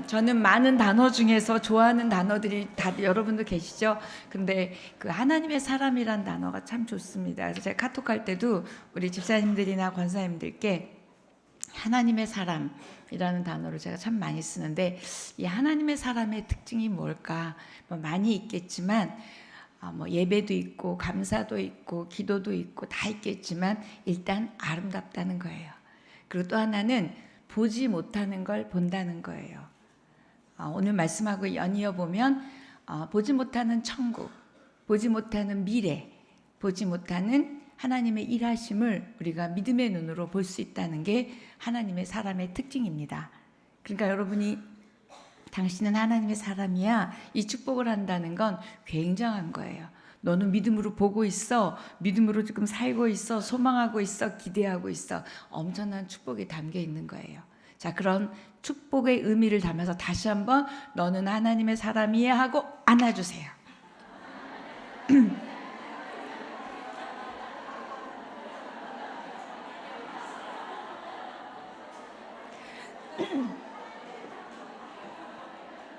저는 많은 단어 중에서 좋아하는 단어들이 다 여러분도 계시죠? 근데 그 하나님의 사람이란 단어가 참 좋습니다. 그래서 제가 카톡할 때도 우리 집사님들이나 권사님들께 하나님의 사람이라는 단어를 제가 참 많이 쓰는데, 이 하나님의 사람의 특징이 뭘까? 뭐 많이 있겠지만 뭐 예배도 있고 감사도 있고 기도도 있고 다 있겠지만 일단 아름답다는 거예요. 그리고 또 하나는 보지 못하는 걸 본다는 거예요. 오늘 말씀하고 연이어 보면 보지 못하는 천국, 보지 못하는 미래, 보지 못하는 하나님의 일하심을 우리가 믿음의 눈으로 볼 수 있다는 게 하나님의 사람의 특징입니다. 그러니까 여러분이 당신은 하나님의 사람이야, 이 축복을 한다는 건 굉장한 거예요. 너는 믿음으로 보고 있어, 믿음으로 지금 살고 있어, 소망하고 있어, 기대하고 있어. 엄청난 축복이 담겨 있는 거예요. 자, 그런 축복의 의미를 담아서 다시 한번 너는 하나님의 사람이야 하고 안아주세요.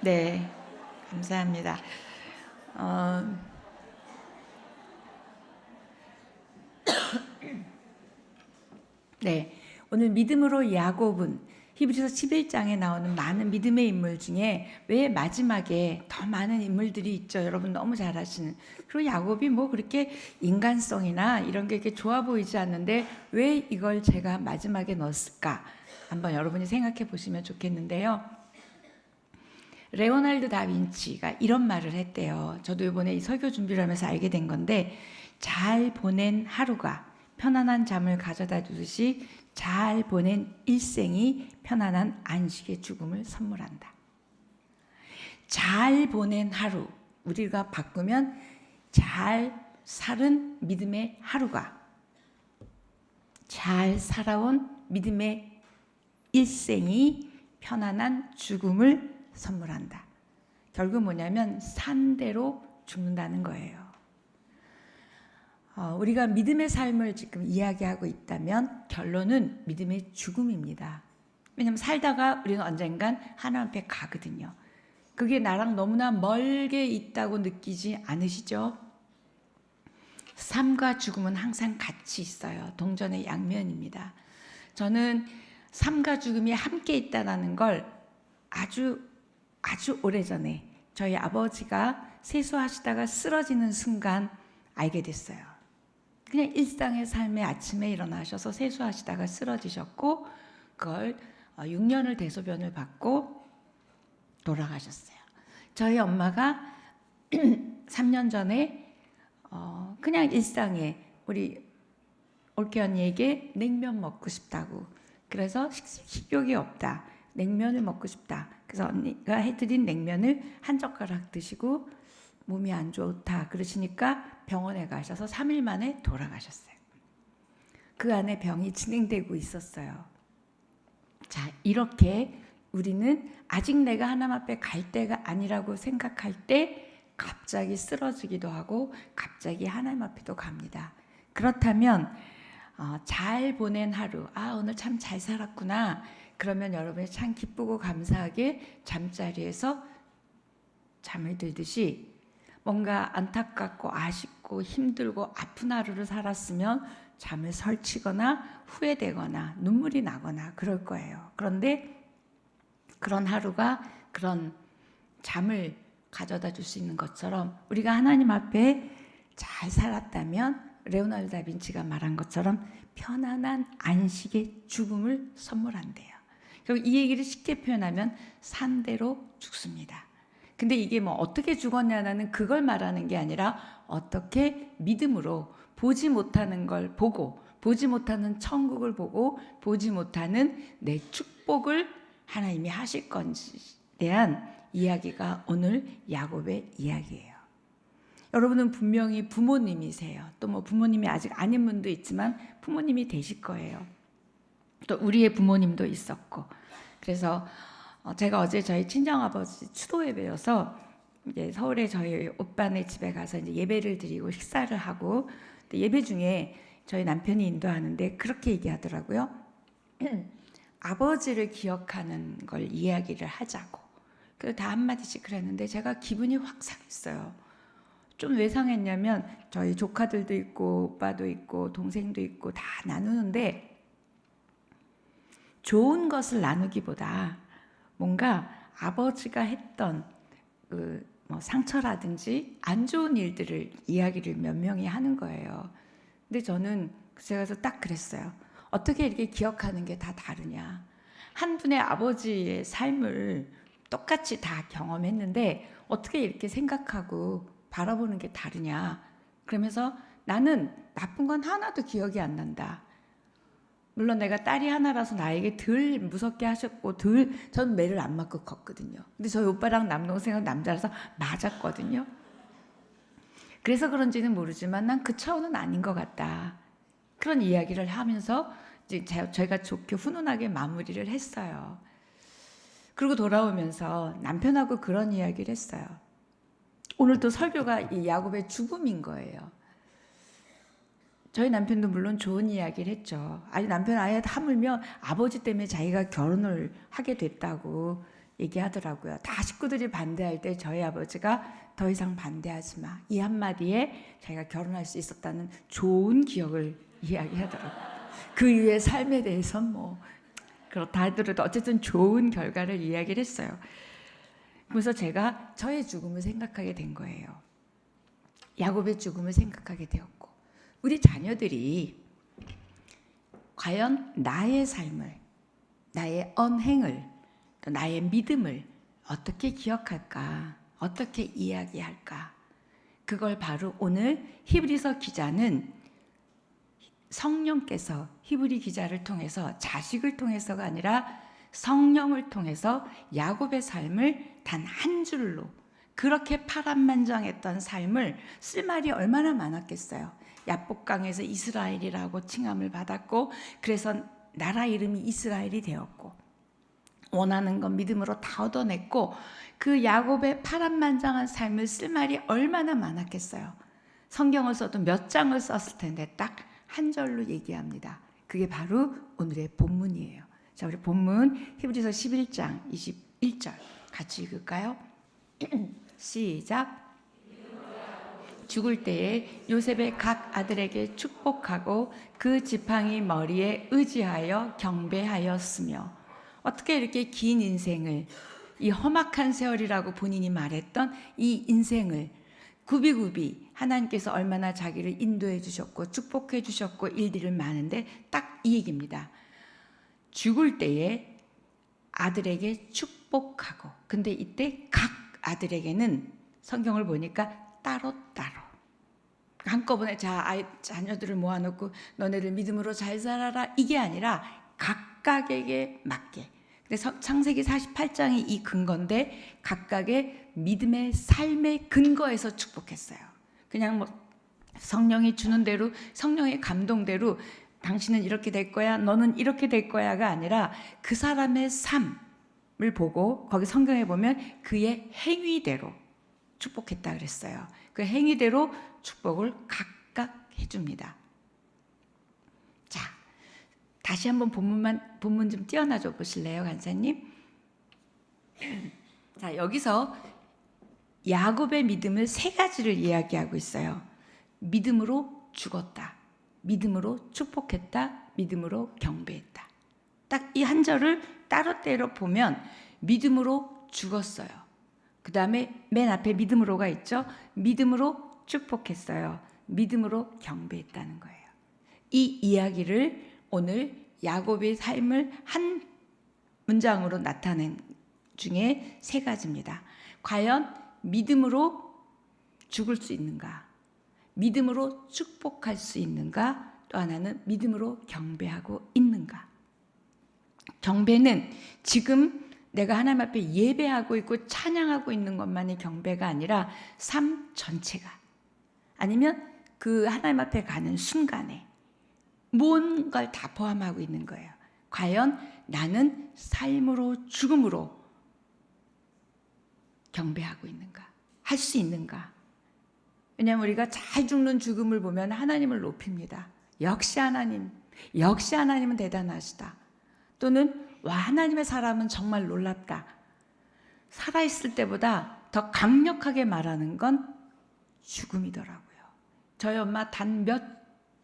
네, 감사합니다. 네, 오늘 믿음으로 야곱은 히브리서 11장에 나오는 많은 믿음의 인물 중에 왜 마지막에 더 많은 인물들이 있죠? 여러분 너무 잘 아시는. 그리고 야곱이 뭐 그렇게 인간성이나 이런 게 이렇게 좋아 보이지 않는데 왜 이걸 제가 마지막에 넣었을까? 한번 여러분이 생각해 보시면 좋겠는데요. 레오날드 다빈치가 이런 말을 했대요. 저도 이번에 이 설교 준비를 하면서 알게 된 건데, 잘 보낸 하루가 편안한 잠을 가져다 주듯이 잘 보낸 일생이 편안한 안식의 죽음을 선물한다. 잘 보낸 하루, 우리가 바꾸면 잘 살은 믿음의 하루가 잘 살아온 믿음의 일생이 편안한 죽음을 선물한다. 결국 뭐냐면 산대로 죽는다는 거예요. 우리가 믿음의 삶을 지금 이야기하고 있다면 결론은 믿음의 죽음입니다. 왜냐하면 살다가 우리는 언젠간 하나님 앞에 가거든요. 그게 나랑 너무나 멀게 있다고 느끼지 않으시죠? 삶과 죽음은 항상 같이 있어요. 동전의 양면입니다. 저는 삶과 죽음이 함께 있다는 걸 아주 오래전에 저희 아버지가 세수하시다가 쓰러지는 순간 알게 됐어요. 그냥 일상의 삶의 아침에 일어나셔서 세수하시다가 쓰러지셨고, 그걸 6년을 대소변을 받고 돌아가셨어요. 저희 엄마가 3년 전에 그냥 일상에 우리 올케 언니에게 냉면 먹고 싶다고, 그래서 식욕이 없다, 냉면을 먹고 싶다. 그래서 언니가 해드린 냉면을 한 젓가락 드시고 몸이 안 좋다 그러시니까 병원에 가셔서 3일 만에 돌아가셨어요. 그 안에 병이 진행되고 있었어요. 자, 이렇게 우리는 아직 내가 하나님 앞에 갈 때가 아니라고 생각할 때 갑자기 쓰러지기도 하고 갑자기 하나님 앞에도 갑니다. 그렇다면 잘 보낸 하루, 오늘 참 잘 살았구나, 그러면 여러분이 참 기쁘고 감사하게 잠자리에서 잠을 들듯이, 뭔가 안타깝고 아쉽고 힘들고 아픈 하루를 살았으면 잠을 설치거나 후회되거나 눈물이 나거나 그럴 거예요. 그런데 그런 하루가 그런 잠을 가져다 줄 수 있는 것처럼 우리가 하나님 앞에 잘 살았다면 레오나르도 다빈치가 말한 것처럼 편안한 안식의 죽음을 선물한대요. 결국 이 얘기를 쉽게 표현하면 산대로 죽습니다. 근데 이게 뭐 어떻게 죽었냐는 그걸 말하는 게 아니라 어떻게 믿음으로 보지 못하는 걸 보고, 보지 못하는 천국을 보고, 보지 못하는 내 축복을 하나님이 하실 건지에 대한 이야기가 오늘 야곱의 이야기예요. 여러분은 분명히 부모님이세요. 또 뭐 부모님이 아직 아닌 분도 있지만 부모님이 되실 거예요. 또 우리의 부모님도 있었고. 그래서 제가 어제 저희 친정아버지 추도 예배여서 이제 서울에 저희 오빠네 집에 가서 이제 예배를 드리고 식사를 하고, 예배 중에 저희 남편이 인도하는데 그렇게 얘기하더라고요. 아버지를 기억하는 걸 이야기를 하자고. 그래서 다 한마디씩 그랬는데 제가 기분이 확 상했어요. 좀 왜 상했냐면 저희 조카들도 있고 오빠도 있고 동생도 있고 다 나누는데 좋은 것을 나누기보다 뭔가 아버지가 했던 뭐 상처라든지 안 좋은 일들을 이야기를 몇 명이 하는 거예요. 근데 저는 제가 딱 그랬어요. 어떻게 이렇게 기억하는 게 다 다르냐. 한 분의 아버지의 삶을 똑같이 다 경험했는데 어떻게 이렇게 생각하고 바라보는 게 다르냐. 그러면서 나는 나쁜 건 하나도 기억이 안 난다. 물론 내가 딸이 하나라서 나에게 덜 무섭게 하셨고 전 매를 안 맞고 컸거든요. 근데 저희 오빠랑 남동생은 남자라서 맞았거든요. 그래서 그런지는 모르지만 난 그 차원은 아닌 것 같다. 그런 이야기를 하면서 이제 저희가 좋게 훈훈하게 마무리를 했어요. 그리고 돌아오면서 남편하고 그런 이야기를 했어요. 오늘도 설교가 이 야곱의 죽음인 거예요. 저희 남편도 물론 좋은 이야기를 했죠. 아니 남편 아예 하물며 아버지 때문에 자기가 결혼을 하게 됐다고 얘기하더라고요. 다 식구들이 반대할 때 저희 아버지가 더 이상 반대하지 마. 이 한마디에 자기가 결혼할 수 있었다는 좋은 기억을 이야기하더라고요. 그 이후의 삶에 대해서는 뭐 그렇다 하더라도 어쨌든 좋은 결과를 이야기를 했어요. 그래서 제가 저의 죽음을 생각하게 된 거예요. 야곱의 죽음을 생각하게 되었고 우리 자녀들이 과연 나의 삶을, 나의 언행을, 또 나의 믿음을 어떻게 기억할까? 어떻게 이야기할까? 그걸 바로 오늘 히브리서 기자는 성령께서 히브리 기자를 통해서 자식을 통해서가 아니라 성령을 통해서 야곱의 삶을 단 한 줄로 그렇게 파란만장했던 삶을 쓸 말이 얼마나 많았겠어요. 야복강에서 이스라엘이라고 칭함을 받았고 그래서 나라 이름이 이스라엘이 되었고 원하는 건 믿음으로 다 얻어냈고 그 야곱의 파란만장한 삶을 쓸 말이 얼마나 많았겠어요. 성경을 써도 몇 장을 썼을 텐데 딱 한 절로 얘기합니다. 그게 바로 오늘의 본문이에요. 자, 우리 본문 히브리서 11장 21절 같이 읽을까요? 시작. 죽을 때에 요셉의 각 아들에게 축복하고 그 지팡이 머리에 의지하여 경배하였으며. 어떻게 이렇게 긴 인생을, 이 험악한 세월이라고 본인이 말했던 이 인생을 굽이굽이 하나님께서 얼마나 자기를 인도해 주셨고 축복해 주셨고 일들을 많은데 딱 이 얘기입니다. 죽을 때에 아들에게 축복하고, 근데 이때 각 아들에게는 성경을 보니까 따로따로 한꺼번에 자녀들을 모아놓고 너네들 믿음으로 잘 살아라 이게 아니라 각각에게 맞게. 그래서 창세기 48장이 이 근거인데 각각의 믿음의 삶의 근거에서 축복했어요. 그냥 뭐 성령이 주는 대로 성령의 감동대로 당신은 이렇게 될 거야 너는 이렇게 될 거야가 아니라 그 사람의 삶을 보고 거기 성경에 보면 그의 행위대로 축복했다 그랬어요. 그 행위대로 축복을 각각 해줍니다. 자, 다시 한번 본문 좀 띄어놔줘 보실래요, 간사님? 자, 여기서 야곱의 믿음을 세 가지를 이야기하고 있어요. 믿음으로 죽었다, 믿음으로 축복했다, 믿음으로 경배했다. 딱 이 한 절을 따로따로 보면 믿음으로 죽었어요. 그 다음에 맨 앞에 믿음으로가 있죠. 믿음으로 축복했어요. 믿음으로 경배했다는 거예요. 이 이야기를 오늘 야곱의 삶을 한 문장으로 나타낸 중에 세 가지입니다. 과연 믿음으로 죽을 수 있는가? 믿음으로 축복할 수 있는가? 또 하나는 믿음으로 경배하고 있는가? 경배는 지금 내가 하나님 앞에 예배하고 있고 찬양하고 있는 것만이 경배가 아니라 삶 전체가, 아니면 그 하나님 앞에 가는 순간에 뭔가를 다 포함하고 있는 거예요. 과연 나는 삶으로 죽음으로 경배하고 있는가? 할 수 있는가? 왜냐하면 우리가 잘 죽는 죽음을 보면 하나님을 높입니다. 역시 하나님은 대단하시다. 또는 와, 하나님의 사람은 정말 놀랍다. 살아있을 때보다 더 강력하게 말하는 건 죽음이더라고요. 저희 엄마 단 몇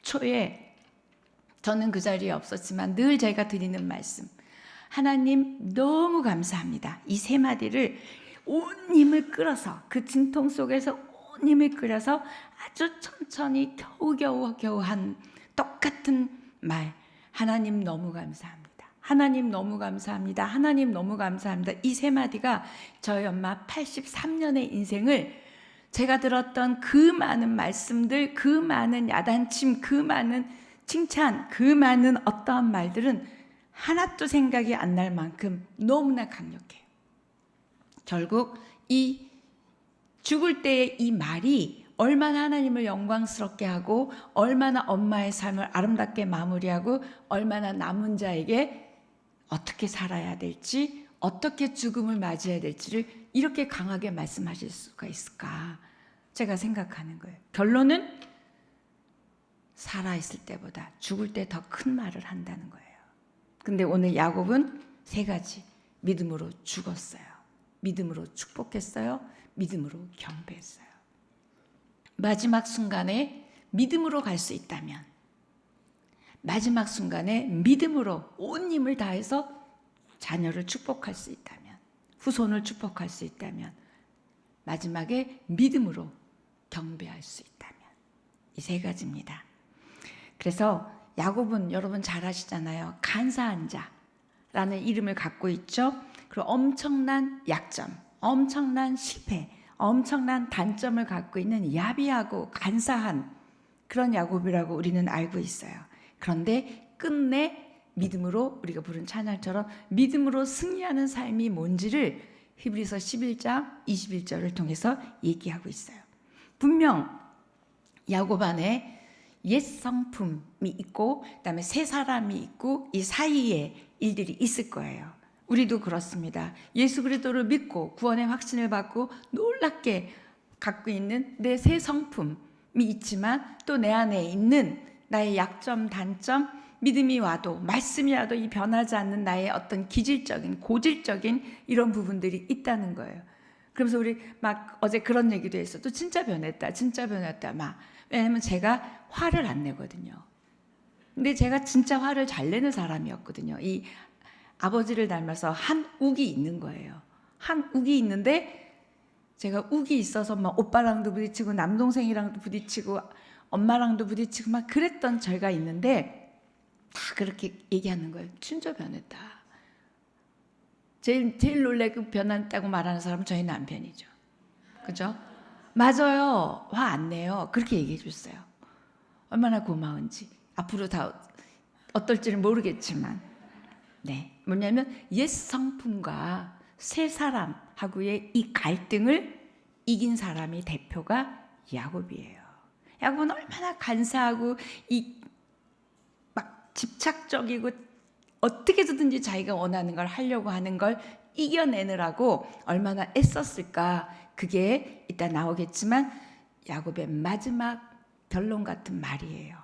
초에, 저는 그 자리에 없었지만 늘 제가 드리는 말씀, 하나님 너무 감사합니다. 이 세 마디를 온 힘을 끌어서, 그 진통 속에서 온 힘을 끌어서 아주 천천히 겨우겨우 한 똑같은 말, 하나님 너무 감사합니다. 하나님 너무 감사합니다. 하나님 너무 감사합니다. 이 세 마디가 저희 엄마 83년의 인생을, 제가 들었던 그 많은 말씀들, 그 많은 야단침, 그 많은 칭찬, 그 많은 어떠한 말들은 하나도 생각이 안 날 만큼 너무나 강력해요. 결국 이 죽을 때의 이 말이 얼마나 하나님을 영광스럽게 하고, 얼마나 엄마의 삶을 아름답게 마무리하고, 얼마나 남은 자에게 어떻게 살아야 될지, 어떻게 죽음을 맞이해야 될지를 이렇게 강하게 말씀하실 수가 있을까, 제가 생각하는 거예요. 결론은 살아있을 때보다 죽을 때 더 큰 말을 한다는 거예요. 근데 오늘 야곱은 세 가지: 믿음으로 죽었어요, 믿음으로 축복했어요, 믿음으로 경배했어요. 마지막 순간에 믿음으로 갈 수 있다면, 마지막 순간에 믿음으로 온 힘을 다해서 자녀를 축복할 수 있다면, 후손을 축복할 수 있다면, 마지막에 믿음으로 경배할 수 있다면, 이 세 가지입니다. 그래서 야곱은 여러분 잘 아시잖아요. 간사한 자라는 이름을 갖고 있죠. 그리고 엄청난 약점, 엄청난 실패, 엄청난 단점을 갖고 있는 야비하고 간사한 그런 야곱이라고 우리는 알고 있어요. 그런데 끝내 믿음으로, 우리가 부른 찬양처럼 믿음으로 승리하는 삶이 뭔지를 히브리서 11장 21절을 통해서 얘기하고 있어요. 분명 야곱 안에 옛 성품이 있고, 그다음에 새 사람이 있고, 이 사이에 일들이 있을 거예요. 우리도 그렇습니다. 예수 그리스도를 믿고 구원의 확신을 받고 놀랍게 갖고 있는 내 새 성품이 있지만, 또 내 안에 있는 나의 약점, 단점, 믿음이 와도 말씀이 와도 이 변하지 않는 나의 어떤 기질적인, 고질적인 이런 부분들이 있다는 거예요. 그러면서 우리 막 어제 그런 얘기도 했어. 또 진짜 변했다, 진짜 변했다 막. 왜냐면 제가 화를 안 내거든요. 근데 제가 진짜 화를 잘 내는 사람이었거든요. 이 아버지를 닮아서 한 욱이 있는 거예요. 한 욱이 있는데, 제가 욱이 있어서 막 오빠랑도 부딪히고 남동생이랑도 부딪히고 엄마랑도 부딪히고 막 그랬던 저희가 있는데, 다 그렇게 얘기하는 거예요. 진짜 변했다. 제일 놀래고 변했다고 말하는 사람은 저희 남편이죠. 그죠? 맞아요. 화 안 내요. 그렇게 얘기해 줬어요. 얼마나 고마운지. 앞으로 다 어떨지는 모르겠지만, 네, 뭐냐면 옛 성품과 새 사람하고의 이 갈등을 이긴 사람이 대표가 야곱이에요. 야곱은 얼마나 간사하고 이 막 집착적이고 어떻게 해서든지 자기가 원하는 걸 하려고 하는 걸 이겨내느라고 얼마나 애썼을까. 그게 이따 나오겠지만 야곱의 마지막 결론 같은 말이에요.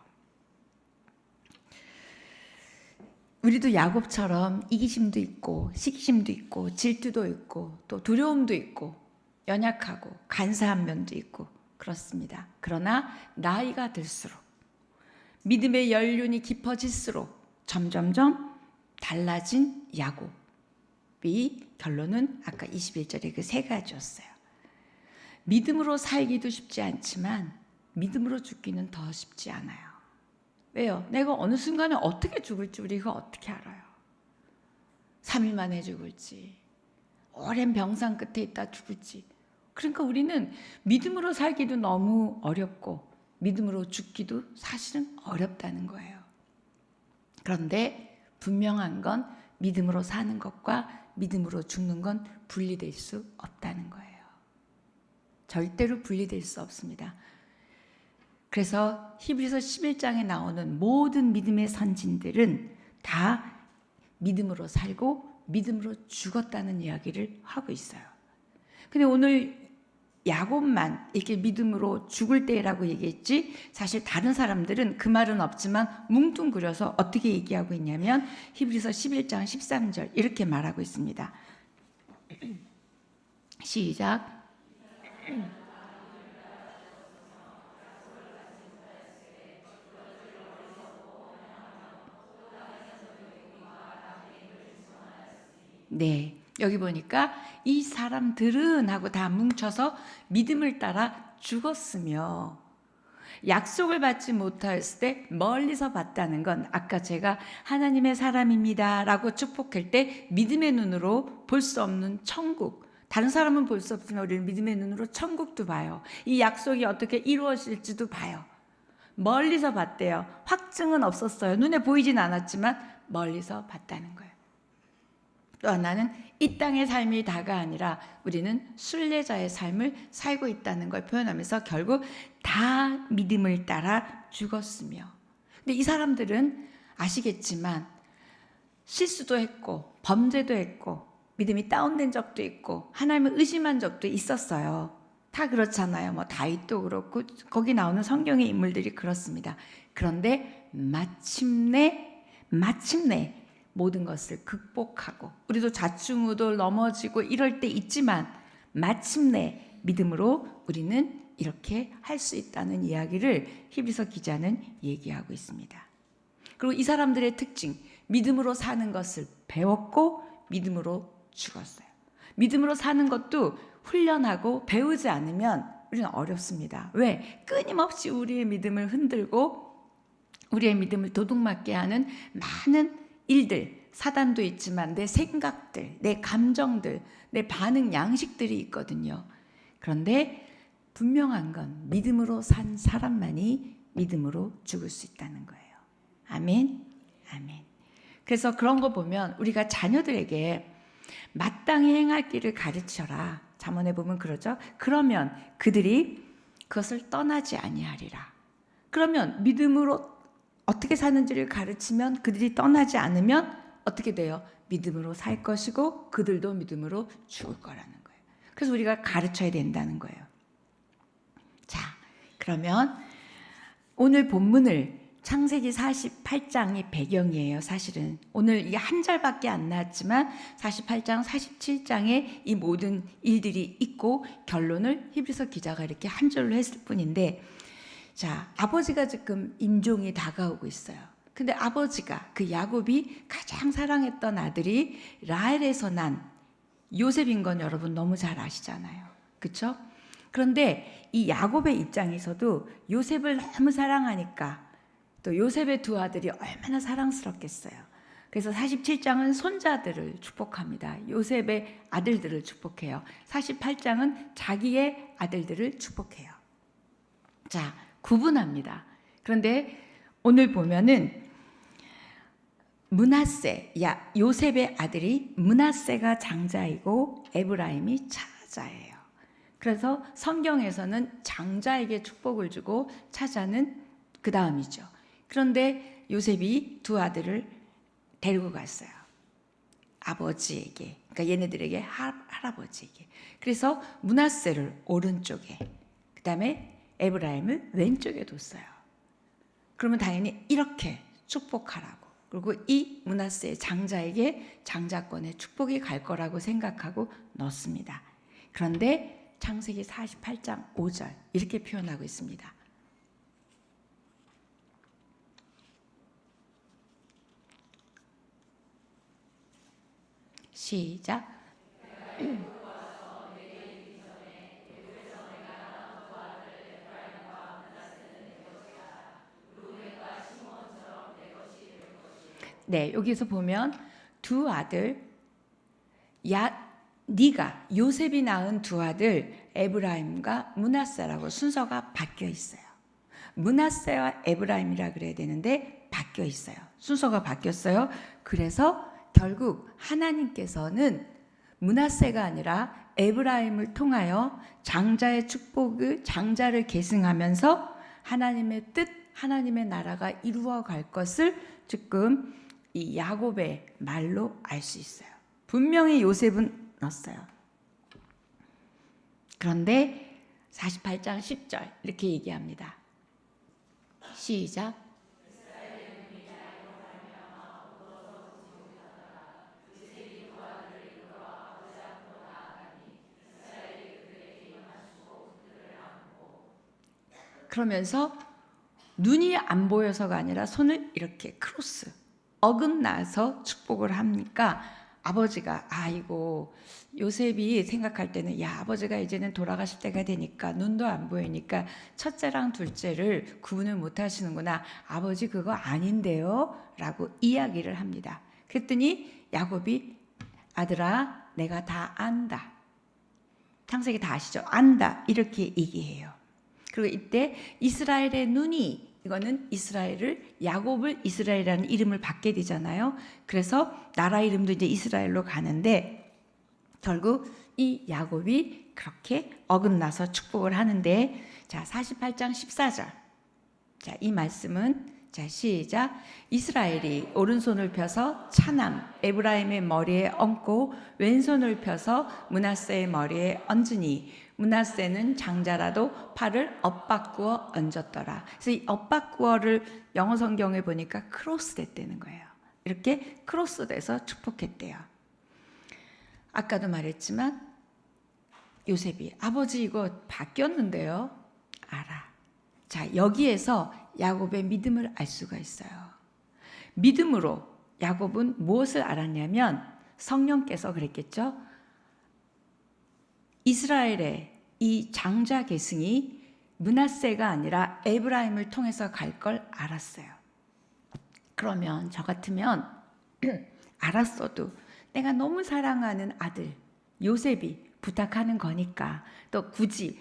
우리도 야곱처럼 이기심도 있고 시기심도 있고 질투도 있고 또 두려움도 있고 연약하고 간사한 면도 있고 그렇습니다. 그러나 나이가 들수록, 믿음의 연륜이 깊어질수록 점점점 달라진 야곱이 결론은 아까 21절에 그 세 가지였어요. 믿음으로 살기도 쉽지 않지만 믿음으로 죽기는 더 쉽지 않아요. 왜요? 내가 어느 순간에 어떻게 죽을지 우리가 어떻게 알아요? 3일 만에 죽을지, 오랜 병상 끝에 있다 죽을지. 그러니까 우리는 믿음으로 살기도 너무 어렵고 믿음으로 죽기도 사실은 어렵다는 거예요. 그런데 분명한 건 믿음으로 사는 것과 믿음으로 죽는 건 분리될 수 없다는 거예요. 절대로 분리될 수 없습니다. 그래서 히브리서 11장에 나오는 모든 믿음의 선진들은 다 믿음으로 살고 믿음으로 죽었다는 이야기를 하고 있어요. 근데 오늘 야곱만 이렇게 믿음으로 죽을 때라고 얘기했지, 사실 다른 사람들은 그 말은 없지만 뭉뚱그려서 어떻게 얘기하고 있냐면 히브리서 11장 13절 이렇게 말하고 있습니다. 시작. 네, 여기 보니까 이 사람들은 하고 다 뭉쳐서 믿음을 따라 죽었으며, 약속을 받지 못했을 때 멀리서 봤다는 건 아까 제가 하나님의 사람입니다 라고 축복할 때 믿음의 눈으로 볼 수 없는 천국, 다른 사람은 볼 수 없지만 우리는 믿음의 눈으로 천국도 봐요. 이 약속이 어떻게 이루어질지도 봐요. 멀리서 봤대요. 확증은 없었어요. 눈에 보이진 않았지만 멀리서 봤다는 거예요. 또 하나는 이 땅의 삶이 다가 아니라 우리는 순례자의 삶을 살고 있다는 걸 표현하면서 결국 다 믿음을 따라 죽었으며. 근데 이 사람들은 아시겠지만 실수도 했고 범죄도 했고 믿음이 다운된 적도 있고 하나님을 의심한 적도 있었어요. 다 그렇잖아요. 뭐 다윗도 그렇고 거기 나오는 성경의 인물들이 그렇습니다. 그런데 마침내 모든 것을 극복하고, 우리도 좌충우돌 넘어지고 이럴 때 있지만 마침내 믿음으로 우리는 이렇게 할 수 있다는 이야기를 히브리서 기자는 얘기하고 있습니다. 그리고 이 사람들의 특징, 믿음으로 사는 것을 배웠고 믿음으로 죽었어요. 믿음으로 사는 것도 훈련하고 배우지 않으면 우리는 어렵습니다. 왜? 끊임없이 우리의 믿음을 흔들고 우리의 믿음을 도둑맞게 하는 많은 일들, 사단도 있지만 내 생각들, 내 감정들, 내 반응 양식들이 있거든요. 그런데 분명한 건 믿음으로 산 사람만이 믿음으로 죽을 수 있다는 거예요. 아멘. 아멘. 그래서 그런 거 보면 우리가 자녀들에게 마땅히 행할 길을 가르쳐라. 잠언에 보면 그러죠. 그러면 그들이 그것을 떠나지 아니하리라. 그러면 믿음으로 어떻게 사는지를 가르치면 그들이 떠나지 않으면 어떻게 돼요? 믿음으로 살 것이고 그들도 믿음으로 죽을 거라는 거예요. 그래서 우리가 가르쳐야 된다는 거예요. 자, 그러면 오늘 본문을 창세기 48장이 배경이에요. 사실은 오늘 이게 한 절밖에 안 나왔지만 48장, 47장에 이 모든 일들이 있고 결론을 히브리서 기자가 이렇게 한 절로 했을 뿐인데, 자, 아버지가 지금 임종이 다가오고 있어요. 근데 아버지가, 그 야곱이 가장 사랑했던 아들이 라헬에서 난 요셉인 건 여러분 너무 잘 아시잖아요. 그렇죠? 그런데 이 야곱의 입장에서도 요셉을 너무 사랑하니까 또 요셉의 두 아들이 얼마나 사랑스럽겠어요. 그래서 47장은 손자들을 축복합니다. 요셉의 아들들을 축복해요. 48장은 자기의 아들들을 축복해요. 자, 구분합니다. 그런데 오늘 보면은 므낫세, 요셉의 아들이 므낫세가 장자이고 에브라임이 차자예요. 그래서 성경에서는 장자에게 축복을 주고 차자는 그 다음이죠. 그런데 요셉이 두 아들을 데리고 갔어요. 아버지에게, 그러니까 얘네들에게 할아버지에게. 그래서 므낫세를 오른쪽에, 그 다음에 에브라임을 왼쪽에 뒀어요. 그러면 당연히 이렇게 축복하라고, 그리고 이 므낫세의 장자에게 장자권의 축복이 갈 거라고 생각하고 넣습니다. 그런데 창세기 48장 5절 이렇게 표현하고 있습니다. 시작. 네, 여기서 보면 두 아들, 네가 요셉이 낳은 두 아들 에브라임과 므낫세라고 순서가 바뀌어 있어요. 므낫세와 에브라임이라 그래야 되는데 바뀌어 있어요. 순서가 바뀌었어요. 그래서 결국 하나님께서는 므낫세가 아니라 에브라임을 통하여 장자의 축복을, 장자를 계승하면서 하나님의 뜻, 하나님의 나라가 이루어 갈 것을 지금 이 야곱의 말로 알 수 있어요. 분명히 요셉은 넣었어요. 그런데 48장 10절 이렇게 얘기합니다. 시작. 그러면서 눈이 안 보여서가 아니라 손을 이렇게 크로스 어긋나서 축복을 하니까 아버지가 아이고 요셉이 생각할 때는 야 아버지가 이제는 돌아가실 때가 되니까 눈도 안 보이니까 첫째랑 둘째를 구분을 못 하시는구나. 아버지 그거 아닌데요? 라고 이야기를 합니다. 그랬더니 야곱이 아들아 내가 다 안다. 창세기 다 아시죠? 안다 이렇게 얘기해요. 그리고 이때 이스라엘의 눈이 이거는 이스라엘을 야곱을 이스라엘이라는 이름을 받게 되잖아요. 그래서 나라 이름도 이제 이스라엘로 가는데 결국 이 야곱이 그렇게 어긋나서 축복을 하는데 자 48장 14절 자 이 말씀은 자 시작 이스라엘이 오른손을 펴서 차남 에브라임의 머리에 얹고 왼손을 펴서 므낫세의 머리에 얹으니 므낫세는 장자라도 팔을 엇바꾸어 얹었더라. 그래서 이 엇바꾸어를 영어 성경에 보니까 크로스 됐다는 거예요. 이렇게 크로스 돼서 축복했대요. 아까도 말했지만 요셉이 아버지 이거 바뀌었는데요. 알아. 자 여기에서 야곱의 믿음을 알 수가 있어요. 믿음으로 야곱은 무엇을 알았냐면 성령께서 그랬겠죠. 이스라엘의 이 장자 계승이 므낫세가 아니라 에브라임을 통해서 갈 걸 알았어요. 그러면 저 같으면 알았어도 내가 너무 사랑하는 아들 요셉이 부탁하는 거니까 또 굳이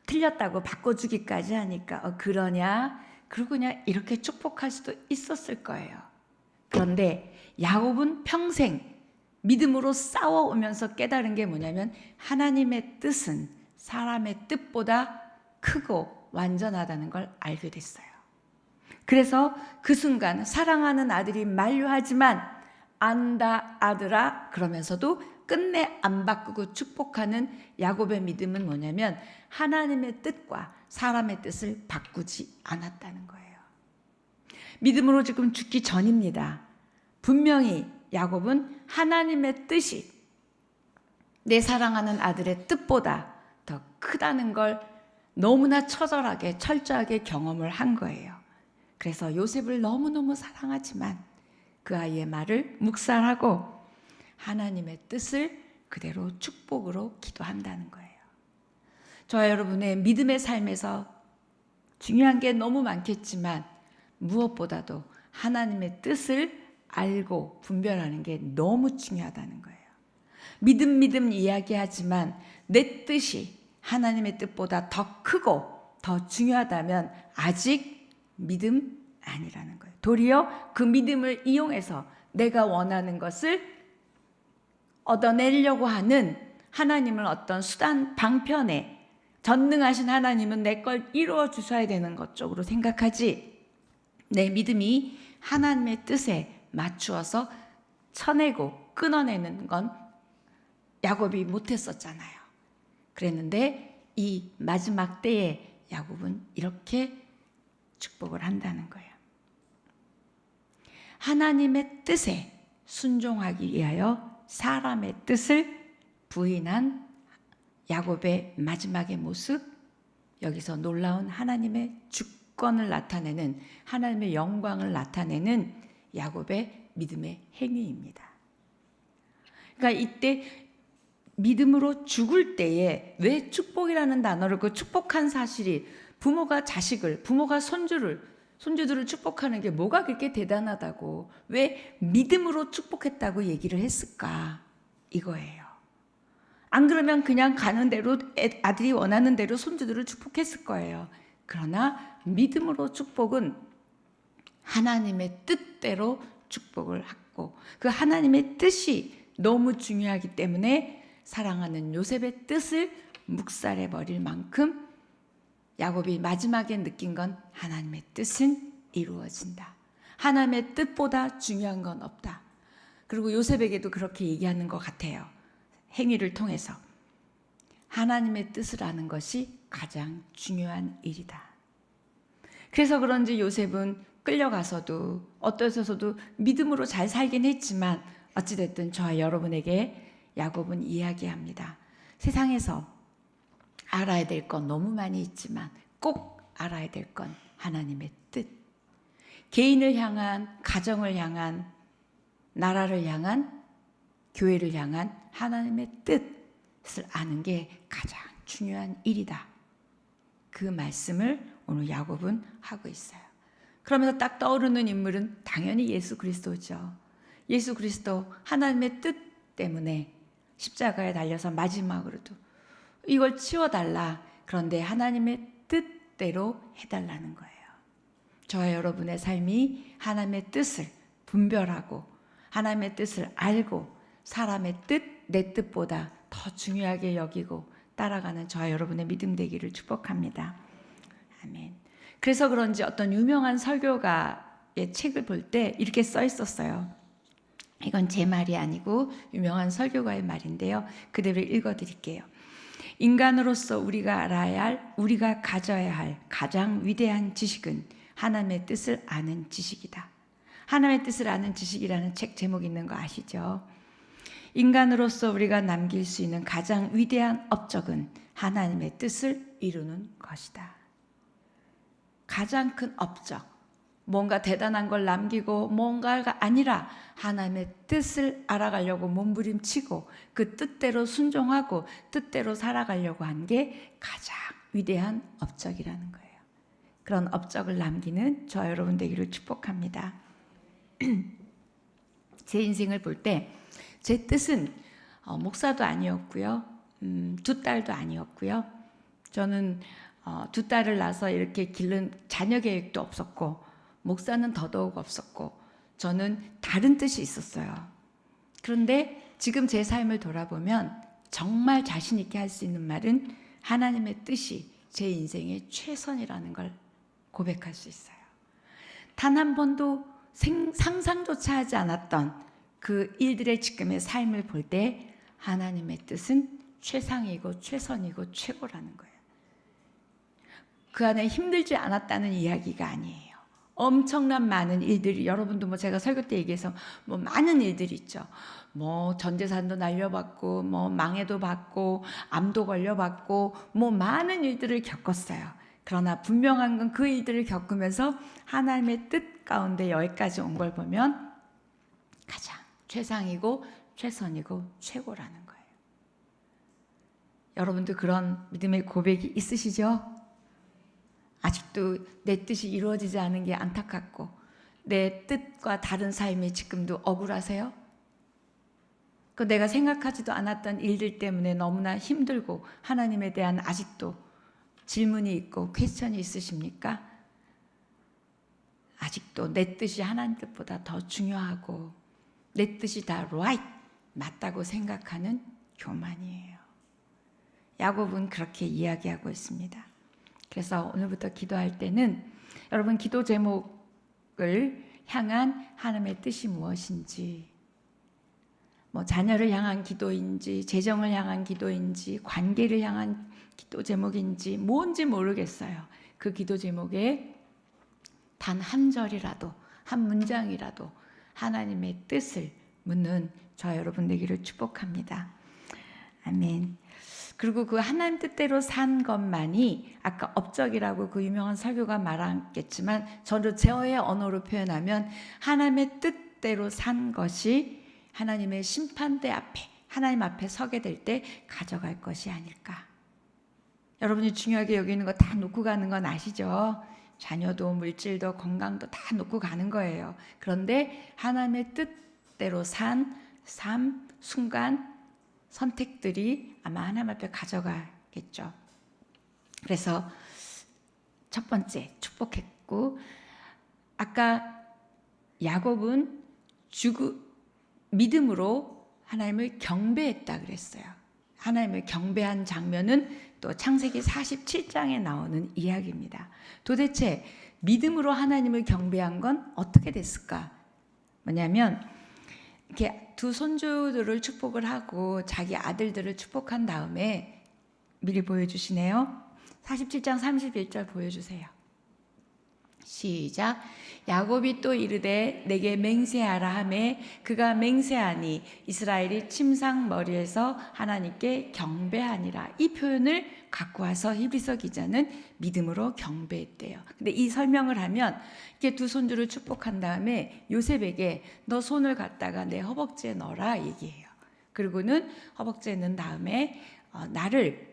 틀렸다고 바꿔주기까지 하니까 그러냐? 그러고 그냥 이렇게 축복할 수도 있었을 거예요. 그런데 야곱은 평생 믿음으로 싸워오면서 깨달은 게 뭐냐면 하나님의 뜻은 사람의 뜻보다 크고 완전하다는 걸 알게 됐어요. 그래서 그 순간 사랑하는 아들이 만류하지만 안다 아들아 그러면서도 끝내 안 바꾸고 축복하는 야곱의 믿음은 뭐냐면 하나님의 뜻과 사람의 뜻을 바꾸지 않았다는 거예요. 믿음으로 지금 죽기 전입니다. 분명히 야곱은 하나님의 뜻이 내 사랑하는 아들의 뜻보다 더 크다는 걸 너무나 처절하게 철저하게 경험을 한 거예요. 그래서 요셉을 너무너무 사랑하지만 그 아이의 말을 묵살하고 하나님의 뜻을 그대로 축복으로 기도한다는 거예요. 저와 여러분의 믿음의 삶에서 중요한 게 너무 많겠지만 무엇보다도 하나님의 뜻을 알고 분별하는 게 너무 중요하다는 거예요. 믿음 이야기하지만 내 뜻이 하나님의 뜻보다 더 크고 더 중요하다면 아직 믿음 아니라는 거예요. 도리어 그 믿음을 이용해서 내가 원하는 것을 얻어내려고 하는 하나님을 어떤 수단 방편에 전능하신 하나님은 내 걸 이루어 주셔야 되는 것 쪽으로 생각하지 내 믿음이 하나님의 뜻에 맞추어서 쳐내고 끊어내는 건 야곱이 못했었잖아요. 그랬는데 이 마지막 때에 야곱은 이렇게 축복을 한다는 거예요. 하나님의 뜻에 순종하기 위하여 사람의 뜻을 부인한 야곱의 마지막의 모습, 여기서 놀라운 하나님의 주권을 나타내는 하나님의 영광을 나타내는 야곱의 믿음의 행위입니다. 그러니까 이때 믿음으로 죽을 때에 왜 축복이라는 단어를 그 축복한 사실이 부모가 자식을, 부모가 손주들을 축복하는 게 뭐가 그렇게 대단하다고 왜 믿음으로 축복했다고 얘기를 했을까 이거예요. 안 그러면 그냥 가는 대로 아들이 원하는 대로 손주들을 축복했을 거예요. 그러나 믿음으로 축복은 하나님의 뜻대로 축복을 하고 그 하나님의 뜻이 너무 중요하기 때문에 사랑하는 요셉의 뜻을 묵살해 버릴 만큼 야곱이 마지막에 느낀 건 하나님의 뜻은 이루어진다. 하나님의 뜻보다 중요한 건 없다. 그리고 요셉에게도 그렇게 얘기하는 것 같아요. 행위를 통해서 하나님의 뜻을 아는 것이 가장 중요한 일이다. 그래서 그런지 요셉은 끌려가서도 어떠셔서도 믿음으로 잘 살긴 했지만 어찌됐든 저와 여러분에게 야곱은 이야기합니다. 세상에서 알아야 될 건 너무 많이 있지만 꼭 알아야 될 건 하나님의 뜻. 개인을 향한, 가정을 향한, 나라를 향한, 교회를 향한 하나님의 뜻을 아는 게 가장 중요한 일이다. 그 말씀을 오늘 야곱은 하고 있어요. 그러면서 딱 떠오르는 인물은 당연히 예수 그리스도죠. 예수 그리스도 하나님의 뜻 때문에 십자가에 달려서 마지막으로도 이걸 치워달라. 그런데 하나님의 뜻대로 해달라는 거예요. 저와 여러분의 삶이 하나님의 뜻을 분별하고 하나님의 뜻을 알고 사람의 뜻, 내 뜻보다 더 중요하게 여기고 따라가는 저와 여러분의 믿음 되기를 축복합니다. 아멘. 그래서 그런지 어떤 유명한 설교가의 책을 볼 때 이렇게 써 있었어요. 이건 제 말이 아니고 유명한 설교가의 말인데요. 그대로 읽어드릴게요. 인간으로서 우리가 알아야 할, 우리가 가져야 할 가장 위대한 지식은 하나님의 뜻을 아는 지식이다. 하나님의 뜻을 아는 지식이라는 책 제목 있는 거 아시죠? 인간으로서 우리가 남길 수 있는 가장 위대한 업적은 하나님의 뜻을 이루는 것이다. 가장 큰 업적, 뭔가 대단한 걸 남기고 뭔가가 아니라 하나님의 뜻을 알아가려고 몸부림치고 그 뜻대로 순종하고 뜻대로 살아가려고 한 게 가장 위대한 업적이라는 거예요. 그런 업적을 남기는 저와 여러분 되기를 축복합니다. 제 인생을 볼 때 제 뜻은 목사도 아니었고요. 두 딸도 아니었고요. 저는 두 딸을 낳아서 이렇게 기른 자녀 계획도 없었고 목사는 더더욱 없었고 저는 다른 뜻이 있었어요. 그런데 지금 제 삶을 돌아보면 정말 자신 있게 할 수 있는 말은 하나님의 뜻이 제 인생의 최선이라는 걸 고백할 수 있어요. 단 한 번도 상상조차 하지 않았던 그 일들의 지금의 삶을 볼 때 하나님의 뜻은 최상이고 최선이고 최고라는 거예요. 그 안에 힘들지 않았다는 이야기가 아니에요. 엄청난 많은 일들이, 여러분도 뭐 제가 설교 때 얘기해서 뭐 많은 일들이 있죠. 뭐 전 재산도 날려받고 뭐 망해도 받고 암도 걸려받고 뭐 많은 일들을 겪었어요. 그러나 분명한 건 그 일들을 겪으면서 하나님의 뜻 가운데 여기까지 온 걸 보면 가장 최상이고 최선이고 최고라는 거예요. 여러분도 그런 믿음의 고백이 있으시죠? 아직도 내 뜻이 이루어지지 않은 게 안타깝고 내 뜻과 다른 삶이 지금도 억울하세요? 그 내가 생각하지도 않았던 일들 때문에 너무나 힘들고 하나님에 대한 아직도 질문이 있고 퀘스천이 있으십니까? 아직도 내 뜻이 하나님 뜻보다 더 중요하고 내 뜻이 다 right, 맞다고 생각하는 교만이에요. 야곱은 그렇게 이야기하고 있습니다. 그래서 오늘부터 기도할 때는 여러분 기도 제목을 향한 하나님의 뜻이 무엇인지, 뭐 자녀를 향한 기도인지, 재정을 향한 기도인지, 관계를 향한 기도 제목인지 뭔지 모르겠어요. 그 기도 제목에 단 한 절이라도, 한 문장이라도 하나님의 뜻을 묻는 저와 여러분 되기를 축복합니다. 아멘. 그리고 그 하나님 뜻대로 산 것만이 아까 업적이라고 그 유명한 설교가 말했겠지만 저도 저의 언어로 표현하면 하나님의 뜻대로 산 것이 하나님의 심판대 앞에 하나님 앞에 서게 될 때 가져갈 것이 아닐까. 여러분이 중요하게 여기는 거 다 놓고 가는 건 아시죠? 자녀도 물질도 건강도 다 놓고 가는 거예요. 그런데 하나님의 뜻대로 산 삶, 순간, 선택들이 아마 하나님 앞에 가져가겠죠. 그래서 첫 번째 축복했고, 아까 야곱은 믿음으로 하나님을 경배했다 그랬어요. 하나님을 경배한 장면은 또 창세기 47장에 나오는 이야기입니다. 도대체 믿음으로 하나님을 경배한 건 어떻게 됐을까? 뭐냐면 이렇게 두 손주들을 축복을 하고 자기 아들들을 축복한 다음에 미리 보여주시네요. 47장 31절 보여주세요. 시작. 야곱이 또 이르되 내게 맹세하라 하매 그가 맹세하니 이스라엘이 침상 머리에서 하나님께 경배하니라. 이 표현을 갖고 와서 히브리서 기자는 믿음으로 경배했대요. 근데 이 설명을 하면 이렇게 두 손주를 축복한 다음에 요셉에게 너 손을 갖다가 내 허벅지에 넣어라 얘기해요. 그리고는 허벅지에 넣은 다음에 나를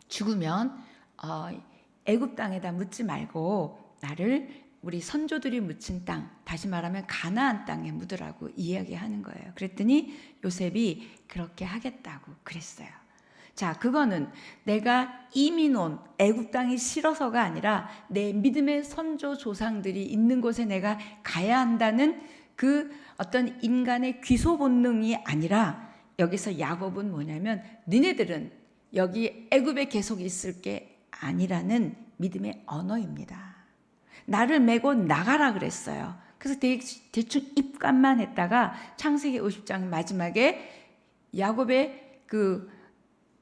죽으면 애굽 땅에다 묻지 말고 나를 우리 선조들이 묻힌 땅, 다시 말하면 가나안 땅에 묻으라고 이야기하는 거예요. 그랬더니 요셉이 그렇게 하겠다고 그랬어요. 자, 그거는 내가 이미 논 애굽 땅이 싫어서가 아니라 내 믿음의 선조 조상들이 있는 곳에 내가 가야 한다는 그 어떤 인간의 귀소 본능이 아니라 여기서 야곱은 뭐냐면 니네들은 여기 애굽에 계속 있을 게 아니라는 믿음의 언어입니다. 나를 메고 나가라 그랬어요. 그래서 대충 입간만 했다가 창세기 50장 마지막에 야곱의 그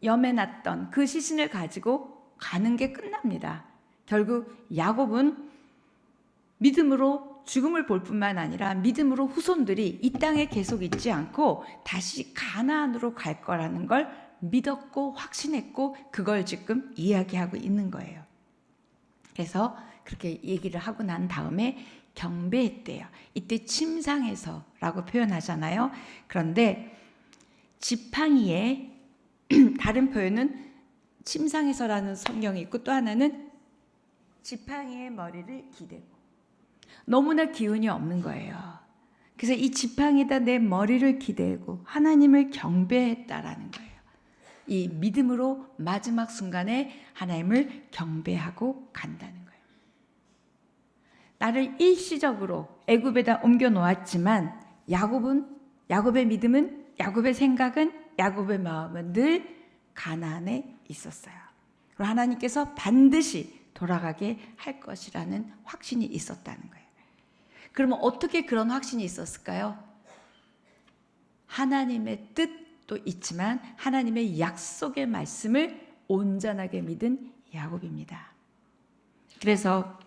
염해놨던 그 시신을 가지고 가는 게 끝납니다. 결국 야곱은 믿음으로 죽음을 볼 뿐만 아니라 믿음으로 후손들이 이 땅에 계속 있지 않고 다시 가나안으로 갈 거라는 걸 믿었고 확신했고 그걸 지금 이야기하고 있는 거예요. 그래서 그렇게 얘기를 하고 난 다음에 경배했대요. 이때 침상에서라고 표현하잖아요. 그런데 지팡이에 다른 표현은 침상에서라는 성경이 있고 또 하나는 지팡이의 머리를 기대고 너무나 기운이 없는 거예요. 그래서 이 지팡이에다 내 머리를 기대고 하나님을 경배했다라는 거예요. 이 믿음으로 마지막 순간에 하나님을 경배하고 간다는 거예요. 나를 일시적으로 애굽에다 옮겨 놓았지만 야곱의 믿음은 야곱의 생각은 야곱의 마음은 늘 가나안에 있었어요. 그리고 하나님께서 반드시 돌아가게 할 것이라는 확신이 있었다는 거예요. 그러면 어떻게 그런 확신이 있었을까요? 하나님의 뜻도 있지만 하나님의 약속의 말씀을 온전하게 믿은 야곱입니다. 그래서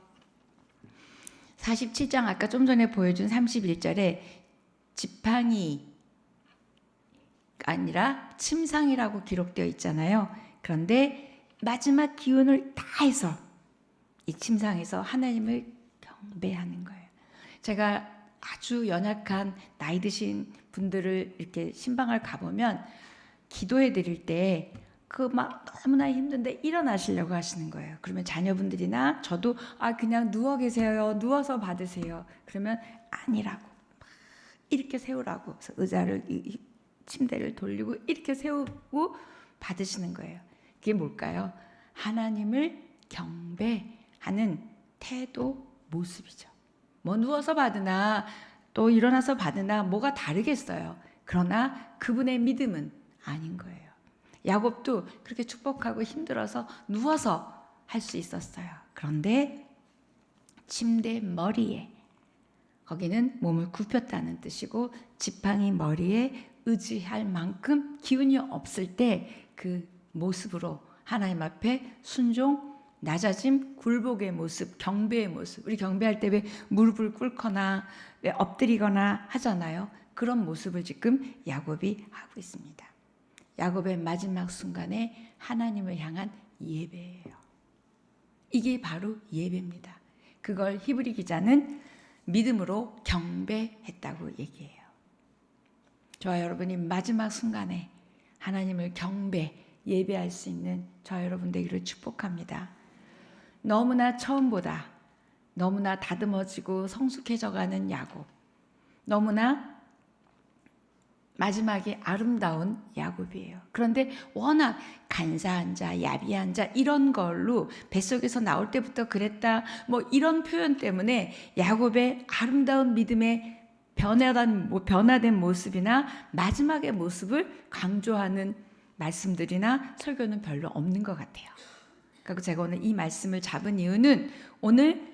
47장 아까 좀 전에 보여준 31절에 지팡이가 아니라 침상이라고 기록되어 있잖아요. 그런데 마지막 기운을 다해서 이 침상에서 하나님을 경배하는 거예요. 제가 아주 연약한 나이 드신 분들을 이렇게 신방을 가보면 기도해 드릴 때 그 막 너무나 힘든데 일어나시려고 하시는 거예요. 그러면 자녀분들이나 저도 그냥 누워 계세요. 누워서 받으세요. 그러면 아니라고 이렇게 세우라고 그래서 의자를 침대를 돌리고 이렇게 세우고 받으시는 거예요. 그게 뭘까요? 하나님을 경배하는 태도, 모습이죠. 뭐 누워서 받으나 또 일어나서 받으나 뭐가 다르겠어요. 그러나 그분의 믿음은 아닌 거예요. 야곱도 그렇게 축복하고 힘들어서 누워서 할 수 있었어요. 그런데 침대 머리에 거기는 몸을 굽혔다는 뜻이고 지팡이 머리에 의지할 만큼 기운이 없을 때 그 모습으로 하나님 앞에 순종, 낮아짐, 굴복의 모습, 경배의 모습. 우리 경배할 때 왜 무릎을 꿇거나 왜 엎드리거나 하잖아요. 그런 모습을 지금 야곱이 하고 있습니다. 야곱의 마지막 순간에 하나님을 향한 예배예요. 이게 바로 예배입니다. 그걸 히브리 기자는 믿음으로 경배했다고 얘기해요. 저와 여러분이 마지막 순간에 하나님을 경배, 예배할 수 있는 저와 여러분 되기를 축복합니다. 너무나 처음보다 너무나 다듬어지고 성숙해져가는 야곱, 너무나 마지막에 아름다운 야곱이에요. 그런데 워낙 간사한 자, 야비한 자 이런 걸로 뱃속에서 나올 때부터 그랬다 뭐 이런 표현 때문에 야곱의 아름다운 믿음의 변화된 모습이나 마지막의 모습을 강조하는 말씀들이나 설교는 별로 없는 것 같아요. 그리고 제가 오늘 이 말씀을 잡은 이유는 오늘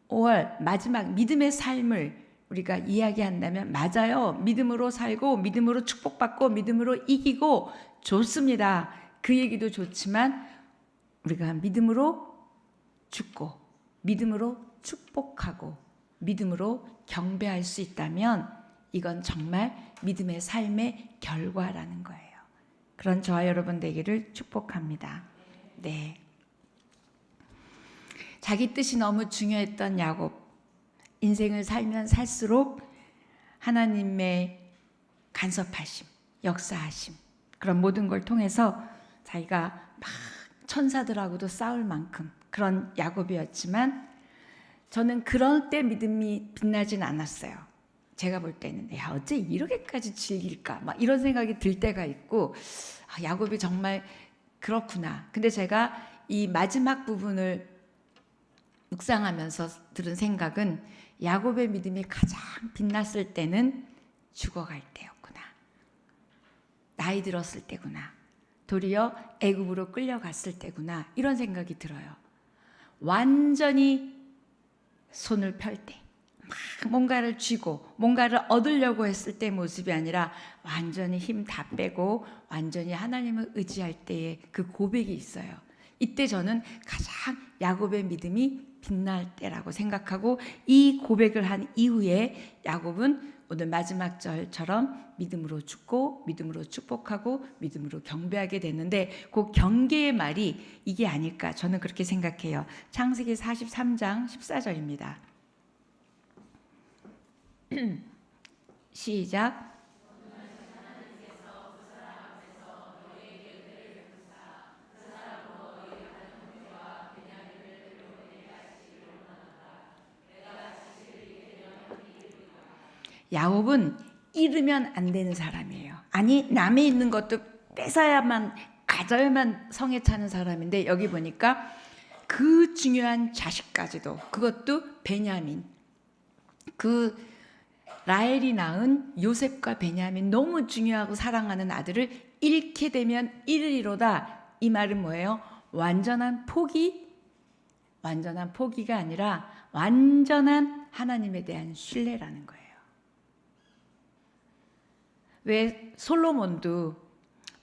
5월 마지막 믿음의 삶을 우리가 이야기한다면 맞아요. 믿음으로 살고 믿음으로 축복받고 믿음으로 이기고 좋습니다. 그 얘기도 좋지만 우리가 믿음으로 죽고 믿음으로 축복하고 믿음으로 경배할 수 있다면 이건 정말 믿음의 삶의 결과라는 거예요. 그런 저와 여러분 되기를 축복합니다. 네. 자기 뜻이 너무 중요했던 야곱, 인생을 살면 살수록 하나님의 간섭하심, 역사하심, 그런 모든 걸 통해서 자기가 막 천사들하고도 싸울 만큼 그런 야곱이었지만 저는 그럴 때 믿음이 빛나진 않았어요. 제가 볼 때는 야 어째 이렇게까지 즐길까 막 이런 생각이 들 때가 있고 야곱이 정말 그렇구나. 근데 제가 이 마지막 부분을 묵상하면서 들은 생각은 야곱의 믿음이 가장 빛났을 때는 죽어갈 때였구나. 나이 들었을 때구나. 도리어 애굽으로 끌려갔을 때구나. 이런 생각이 들어요. 완전히 손을 펼 때, 막 뭔가를 쥐고 뭔가를 얻으려고 했을 때 모습이 아니라 완전히 힘 다 빼고 완전히 하나님을 의지할 때의 그 고백이 있어요. 이때 저는 가장 야곱의 믿음이 빛날 때라고 생각하고 이 고백을 한 이후에 야곱은 오늘 마지막 절처럼 믿음으로 죽고 믿음으로 축복하고 믿음으로 경배하게 됐는데 그 경계의 말이 이게 아닐까 저는 그렇게 생각해요. 창세기 43장 14절입니다. 시작. 야곱은 잃으면 안 되는 사람이에요. 아니 남의 있는 것도 뺏어야만 가져야만 성에 차는 사람인데 여기 보니까 그 중요한 자식까지도 그것도 베냐민 그 라헬이 낳은 요셉과 베냐민 너무 중요하고 사랑하는 아들을 잃게 되면 잃으리로다. 이 말은 뭐예요? 완전한 포기가 아니라 완전한 하나님에 대한 신뢰라는 거예요. 왜 솔로몬도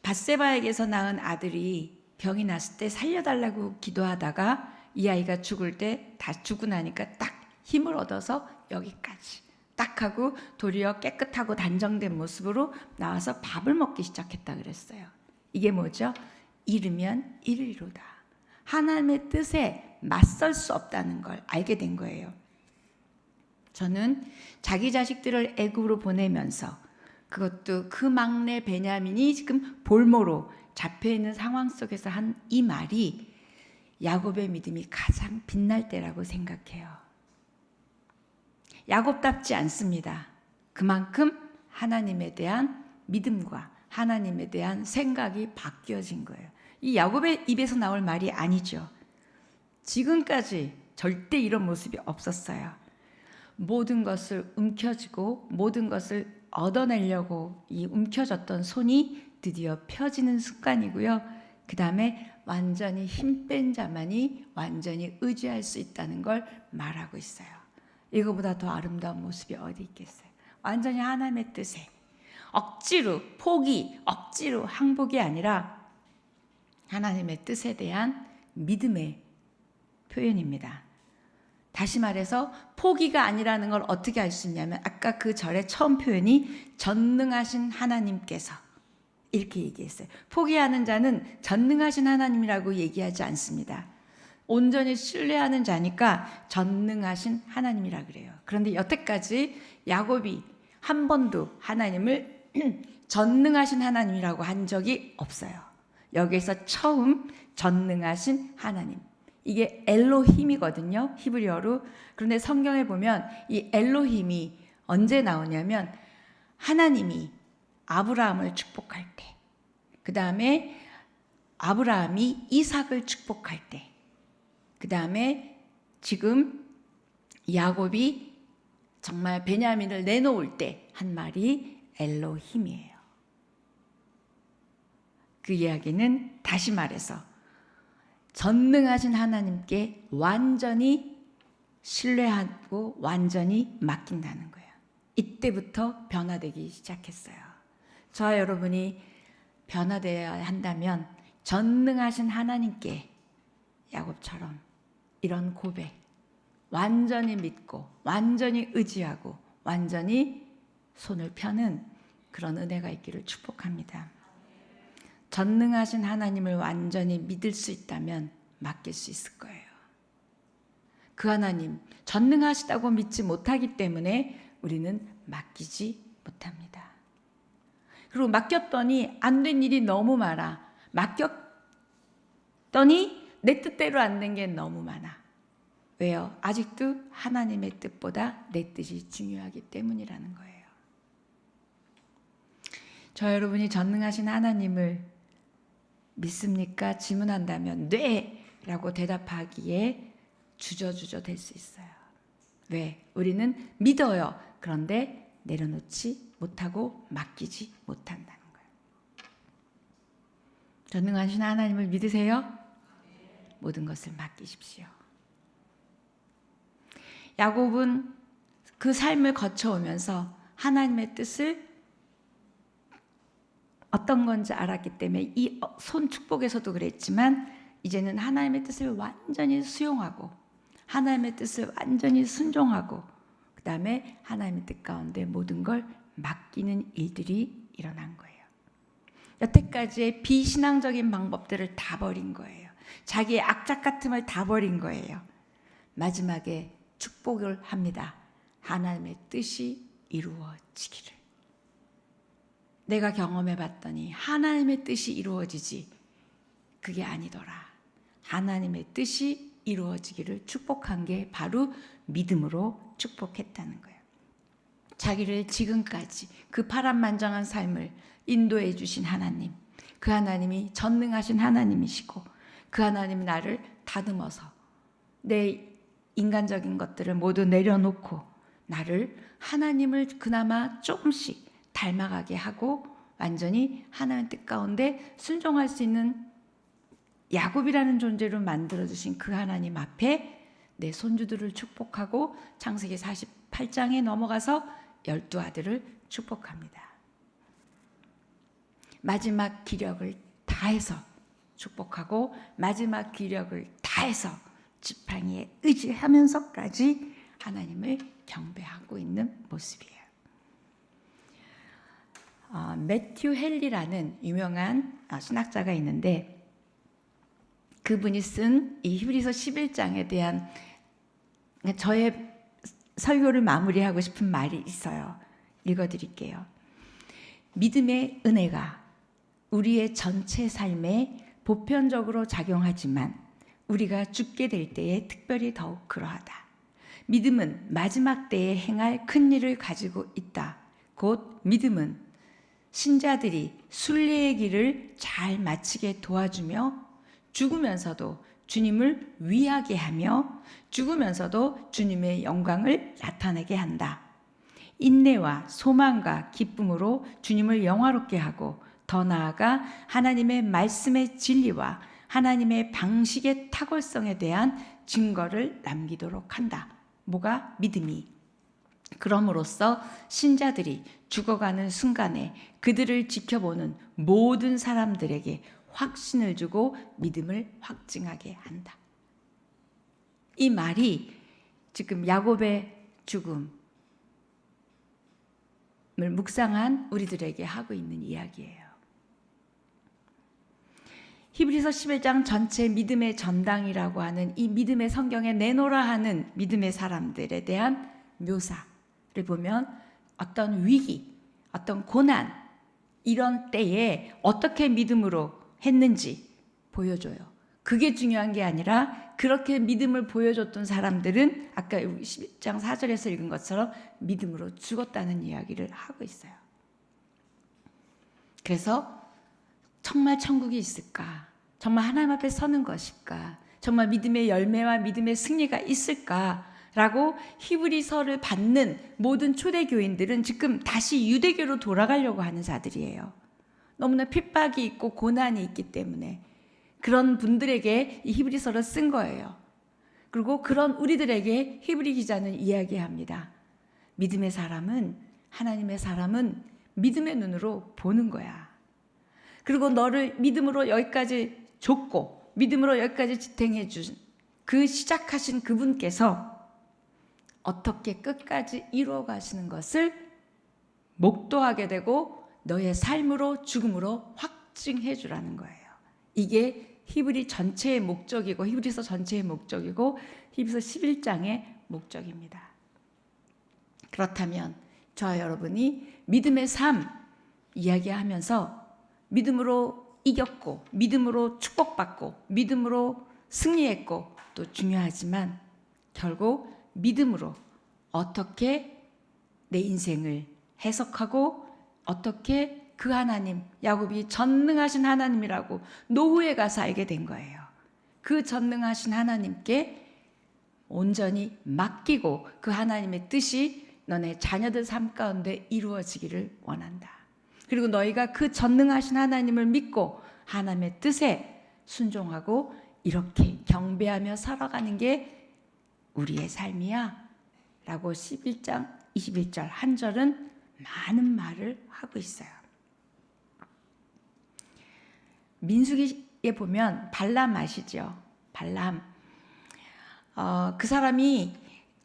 밧세바에게서 낳은 아들이 병이 났을 때 살려달라고 기도하다가 이 아이가 죽을 때 다 죽고 나니까 딱 힘을 얻어서 여기까지 딱 하고 도리어 깨끗하고 단정된 모습으로 나와서 밥을 먹기 시작했다 그랬어요. 이게 뭐죠? 잃으면 잃으리로다. 하나님의 뜻에 맞설 수 없다는 걸 알게 된 거예요. 저는 자기 자식들을 애굽으로 보내면서 그것도 그 막내 베냐민이 지금 볼모로 잡혀있는 상황 속에서 한 이 말이 야곱의 믿음이 가장 빛날 때라고 생각해요. 야곱답지 않습니다. 그만큼 하나님에 대한 믿음과 하나님에 대한 생각이 바뀌어진 거예요. 이 야곱의 입에서 나올 말이 아니죠. 지금까지 절대 이런 모습이 없었어요. 모든 것을 움켜쥐고 모든 것을 얻어내려고 이 움켜졌던 손이 드디어 펴지는 순간이고요. 그 다음에 완전히 힘 뺀 자만이 완전히 의지할 수 있다는 걸 말하고 있어요. 이거보다 더 아름다운 모습이 어디 있겠어요. 완전히 하나님의 뜻에 억지로 억지로 항복이 아니라 하나님의 뜻에 대한 믿음의 표현입니다. 다시 말해서 포기가 아니라는 걸 어떻게 알 수 있냐면 아까 그 절의 처음 표현이 전능하신 하나님께서 이렇게 얘기했어요. 포기하는 자는 전능하신 하나님이라고 얘기하지 않습니다. 온전히 신뢰하는 자니까 전능하신 하나님이라 그래요. 그런데 여태까지 야곱이 한 번도 하나님을 전능하신 하나님이라고 한 적이 없어요. 여기에서 처음 전능하신 하나님. 이게 엘로힘이거든요. 히브리어로. 그런데 성경에 보면 이 엘로힘이 언제 나오냐면 하나님이 아브라함을 축복할 때, 그 다음에 아브라함이 이삭을 축복할 때, 그 다음에 지금 야곱이 정말 베냐민을 내놓을 때 한 말이 엘로힘이에요. 그 이야기는 다시 말해서 전능하신 하나님께 완전히 신뢰하고 완전히 맡긴다는 거예요. 이때부터 변화되기 시작했어요. 저와 여러분이 변화되어야 한다면 전능하신 하나님께 야곱처럼 이런 고백 완전히 믿고 완전히 의지하고 완전히 손을 펴는 그런 은혜가 있기를 축복합니다. 전능하신 하나님을 완전히 믿을 수 있다면 맡길 수 있을 거예요. 그 하나님 전능하시다고 믿지 못하기 때문에 우리는 맡기지 못합니다. 그리고 맡겼더니 안 된 일이 너무 많아. 맡겼더니 내 뜻대로 안 된 게 너무 많아. 왜요? 아직도 하나님의 뜻보다 내 뜻이 중요하기 때문이라는 거예요. 저 여러분이 전능하신 하나님을 믿습니까? 질문한다면 네! 라고 대답하기에 주저주저 될 수 있어요. 왜? 우리는 믿어요. 그런데 내려놓지 못하고 맡기지 못한다는 거예요. 전능하신 하나님을 믿으세요? 모든 것을 맡기십시오. 야곱은 그 삶을 거쳐오면서 하나님의 뜻을 어떤 건지 알았기 때문에 이 손 축복에서도 그랬지만 이제는 하나님의 뜻을 완전히 수용하고 하나님의 뜻을 완전히 순종하고 그 다음에 하나님의 뜻 가운데 모든 걸 맡기는 일들이 일어난 거예요. 여태까지의 비신앙적인 방법들을 다 버린 거예요. 자기의 악착 같음을 다 버린 거예요. 마지막에 축복을 합니다. 하나님의 뜻이 이루어지기를. 내가 경험해 봤더니 하나님의 뜻이 이루어지지 그게 아니더라. 하나님의 뜻이 이루어지기를 축복한 게 바로 믿음으로 축복했다는 거예요. 자기를 지금까지 그 파란만장한 삶을 인도해 주신 하나님, 그 하나님이 전능하신 하나님이시고 그 하나님 나를 다듬어서 내 인간적인 것들을 모두 내려놓고 나를 하나님을 그나마 조금씩 닮아가게 하고 완전히 하나님의 뜻 가운데 순종할 수 있는 야곱이라는 존재로 만들어주신 그 하나님 앞에 내 손주들을 축복하고 창세기 48장에 넘어가서 12아들을 축복합니다. 마지막 기력을 다해서 축복하고 마지막 기력을 다해서 지팡이에 의지하면서까지 하나님을 경배하고 있는 모습이에요. 매튜 헨리라는 유명한 신학자가 있는데 그분이 쓴 이 히브리서 11장에 대한 저의 설교를 마무리하고 싶은 말이 있어요. 읽어드릴게요. 믿음의 은혜가 우리의 전체 삶에 보편적으로 작용하지만 우리가 죽게 될 때에 특별히 더욱 그러하다. 믿음은 마지막 때에 행할 큰 일을 가지고 있다. 곧 믿음은 신자들이 순례의 길을 잘 마치게 도와주며 죽으면서도 주님을 위하게 하며 죽으면서도 주님의 영광을 나타내게 한다. 인내와 소망과 기쁨으로 주님을 영화롭게 하고 더 나아가 하나님의 말씀의 진리와 하나님의 방식의 탁월성에 대한 증거를 남기도록 한다. 뭐가? 믿음이. 그럼으로써 신자들이 죽어가는 순간에 그들을 지켜보는 모든 사람들에게 확신을 주고 믿음을 확증하게 한다. 이 말이 지금 야곱의 죽음을 묵상한 우리들에게 하고 있는 이야기예요. 히브리서 11장 전체 믿음의 전당이라고 하는 이 믿음의 성경에 내놓으라 하는 믿음의 사람들에 대한 묘사를 보면 어떤 위기, 어떤 고난 이런 때에 어떻게 믿음으로 했는지 보여줘요. 그게 중요한 게 아니라 그렇게 믿음을 보여줬던 사람들은 아까 11장 4절에서 읽은 것처럼 믿음으로 죽었다는 이야기를 하고 있어요. 그래서 정말 천국이 있을까? 정말 하나님 앞에 서는 것일까? 정말 믿음의 열매와 믿음의 승리가 있을까? 라고 히브리서를 받는 모든 초대교인들은 지금 다시 유대교로 돌아가려고 하는 자들이에요. 너무나 핍박이 있고 고난이 있기 때문에 그런 분들에게 이 히브리서를 쓴 거예요. 그리고 그런 우리들에게 히브리 기자는 이야기합니다. 믿음의 사람은, 하나님의 사람은 믿음의 눈으로 보는 거야. 그리고 너를 믿음으로 여기까지 줬고 믿음으로 여기까지 지탱해 준 그 시작하신 그분께서 어떻게 끝까지 이루어 가시는 것을 목도하게 되고 너의 삶으로 죽음으로 확증해 주라는 거예요. 이게 히브리 전체의 목적이고 히브리서 전체의 목적이고 히브리서 11장의 목적입니다. 그렇다면 저와 여러분이 믿음의 삶 이야기하면서 믿음으로 이겼고 믿음으로 축복받고 믿음으로 승리했고 또 중요하지만 결국 믿음으로 어떻게 내 인생을 해석하고 어떻게 그 하나님, 야곱이 전능하신 하나님이라고 노후에 가서 알게 된 거예요. 그 전능하신 하나님께 온전히 맡기고 그 하나님의 뜻이 너네 자녀들 삶 가운데 이루어지기를 원한다. 그리고 너희가 그 전능하신 하나님을 믿고 하나님의 뜻에 순종하고 이렇게 경배하며 살아가는 게 우리의 삶이야 라고 11장 21절 한 절은 많은 말을 하고 있어요. 민수기에 보면 발람 아시죠? 발람. 그 사람이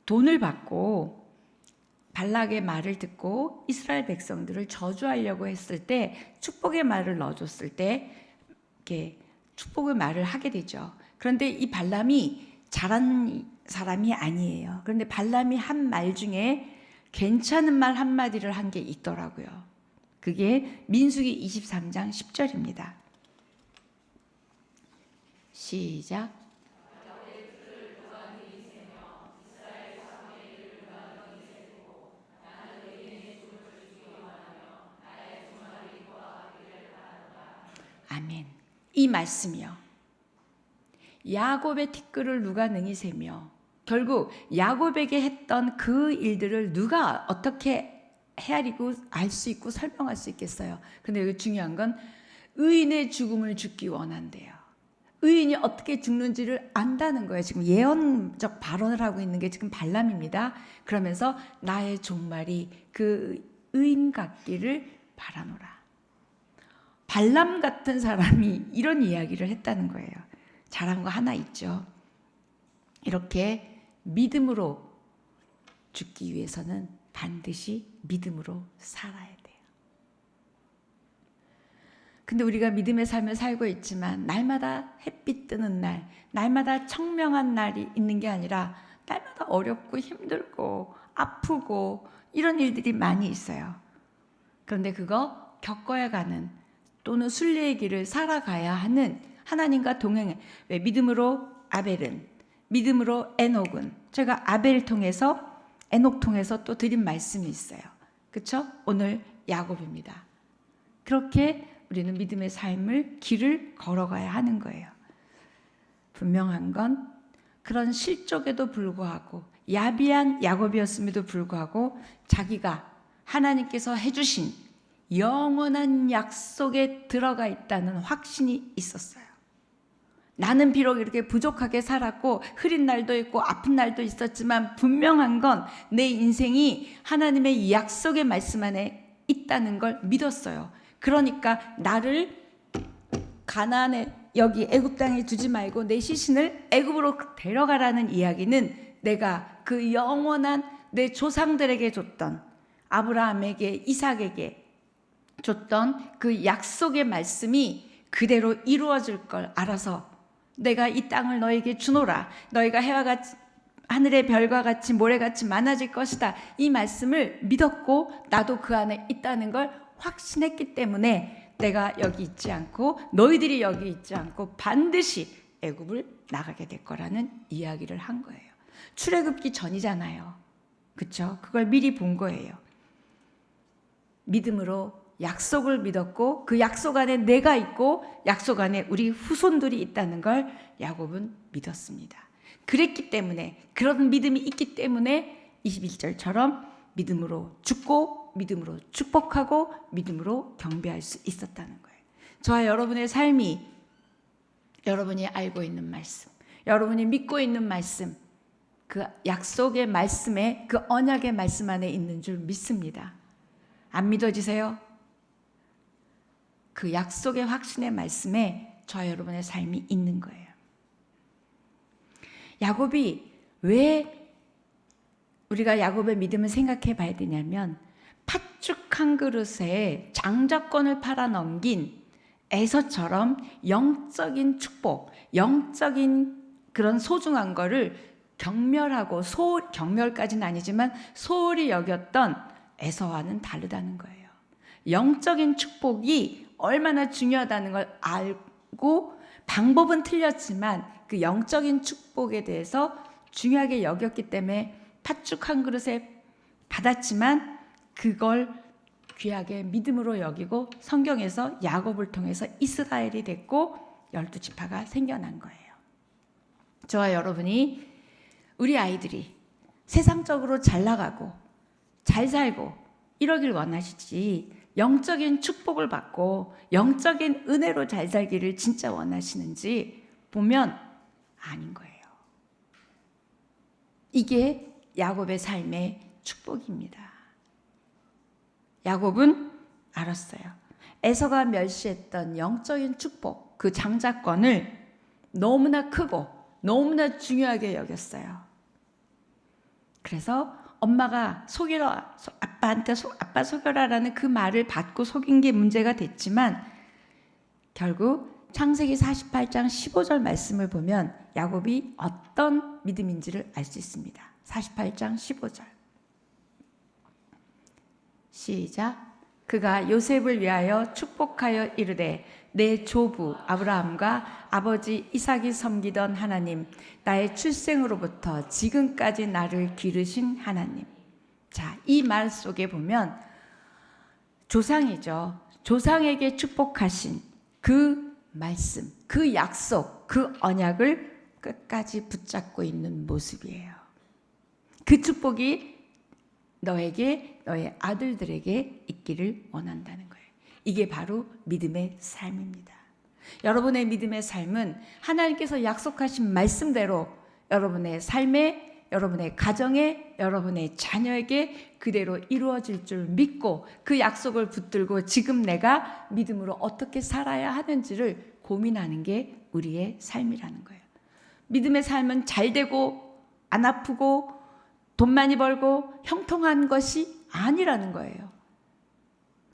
돈을 받고 발락의 말을 듣고 이스라엘 백성들을 저주하려고 했을 때 축복의 말을 넣어줬을 때 이렇게 축복의 말을 하게 되죠. 그런데 이 발람이 잘한 사람이 아니에요. 그런데 발람이 한 말 중에 괜찮은 말 한마디를 한 게 있더라고요. 그게 민수기 23장 10절입니다. 시작. 아멘. 이 말씀이요. 야곱의 티끌을 누가 능히 세며 결국 야곱에게 했던 그 일들을 누가 어떻게 헤아리고 알 수 있고 설명할 수 있겠어요. 근데 여기 중요한 건 의인의 죽음을 죽기 원한대요. 의인이 어떻게 죽는지를 안다는 거예요. 지금 예언적 발언을 하고 있는 게 지금 발람입니다. 그러면서 나의 종말이 그 의인 같기를 바라노라. 발람 같은 사람이 이런 이야기를 했다는 거예요. 잘한 거 하나 있죠. 이렇게 믿음으로 죽기 위해서는 반드시 믿음으로 살아야 돼요. 근데 우리가 믿음의 삶을 살고 있지만 날마다 햇빛 뜨는 날, 날마다 청명한 날이 있는 게 아니라 날마다 어렵고 힘들고 아프고 이런 일들이 많이 있어요. 그런데 그거 겪어야 가는 또는 순례의 길을 살아가야 하는 하나님과 동행해. 왜 믿음으로 아벨은, 믿음으로 에녹은, 제가 아벨 통해서 에녹 통해서 또 드린 말씀이 있어요. 그렇죠? 오늘 야곱입니다. 그렇게 우리는 믿음의 삶을 길을 걸어가야 하는 거예요. 분명한 건 그런 실족에도 불구하고 야비한 야곱이었음에도 불구하고 자기가 하나님께서 해주신 영원한 약속에 들어가 있다는 확신이 있었어요. 나는 비록 이렇게 부족하게 살았고 흐린 날도 있고 아픈 날도 있었지만 분명한 건 내 인생이 하나님의 약속의 말씀 안에 있다는 걸 믿었어요. 그러니까 나를 가나안에 여기 애굽 땅에 두지 말고 내 시신을 애굽으로 데려가라는 이야기는 내가 그 영원한 내 조상들에게 줬던 아브라함에게 이삭에게 줬던 그 약속의 말씀이 그대로 이루어질 걸 알아서 내가 이 땅을 너에게 주노라. 너희가 해와 같이 하늘의 별과 같이 모래같이 많아질 것이다. 이 말씀을 믿었고 나도 그 안에 있다는 걸 확신했기 때문에 내가 여기 있지 않고 너희들이 여기 있지 않고 반드시 애굽을 나가게 될 거라는 이야기를 한 거예요. 출애굽기 전이잖아요. 그렇죠? 그걸 미리 본 거예요. 믿음으로 약속을 믿었고 그 약속 안에 내가 있고 약속 안에 우리 후손들이 있다는 걸 야곱은 믿었습니다. 그랬기 때문에 그런 믿음이 있기 때문에 21절처럼 믿음으로 죽고 믿음으로 축복하고 믿음으로 경배할 수 있었다는 거예요. 저와 여러분의 삶이 여러분이 알고 있는 말씀, 여러분이 믿고 있는 말씀, 그 약속의 말씀에 그 언약의 말씀 안에 있는 줄 믿습니다. 안 믿어지세요? 그 약속의 확신의 말씀에 저와 여러분의 삶이 있는 거예요. 야곱이 왜 우리가 야곱의 믿음을 생각해 봐야 되냐면 팥죽 한 그릇에 장자권을 팔아넘긴 에서처럼 영적인 축복, 영적인 그런 소중한 거를 경멸하고 경멸까지는 아니지만 소홀히 여겼던 에서와는 다르다는 거예요. 영적인 축복이 얼마나 중요하다는 걸 알고 방법은 틀렸지만 그 영적인 축복에 대해서 중요하게 여겼기 때문에 팥죽 한 그릇에 받았지만 그걸 귀하게 믿음으로 여기고 성경에서 야곱을 통해서 이스라엘이 됐고 12지파가 생겨난 거예요. 저와 여러분이 우리 아이들이 세상적으로 잘 나가고 잘 살고 이러길 원하시지 영적인 축복을 받고 영적인 은혜로 잘 살기를 진짜 원하시는지 보면 아닌 거예요. 이게 야곱의 삶의 축복입니다. 야곱은 알았어요. 에서가 멸시했던 영적인 축복, 그 장자권을 너무나 크고 너무나 중요하게 여겼어요. 그래서 엄마가 속여라, 아빠한테 아빠 속여라라는 그 말을 받고 속인 게 문제가 됐지만 결국 창세기 48장 15절 말씀을 보면 야곱이 어떤 믿음인지를 알 수 있습니다. 48장 15절 시작. 그가 요셉을 위하여 축복하여 이르되 내 조부 아브라함과 아버지 이삭이 섬기던 하나님, 나의 출생으로부터 지금까지 나를 기르신 하나님. 자, 이 말 속에 보면 조상이죠. 조상에게 축복하신 그 말씀, 그 약속, 그 언약을 끝까지 붙잡고 있는 모습이에요. 그 축복이 너에게, 너의 아들들에게 있기를 원한다는 거예요. 이게 바로 믿음의 삶입니다. 여러분의 믿음의 삶은 하나님께서 약속하신 말씀대로 여러분의 삶에, 여러분의 가정에, 여러분의 자녀에게 그대로 이루어질 줄 믿고 그 약속을 붙들고 지금 내가 믿음으로 어떻게 살아야 하는지를 고민하는 게 우리의 삶이라는 거예요. 믿음의 삶은 잘 되고 안 아프고 돈 많이 벌고 형통한 것이 아니라는 거예요.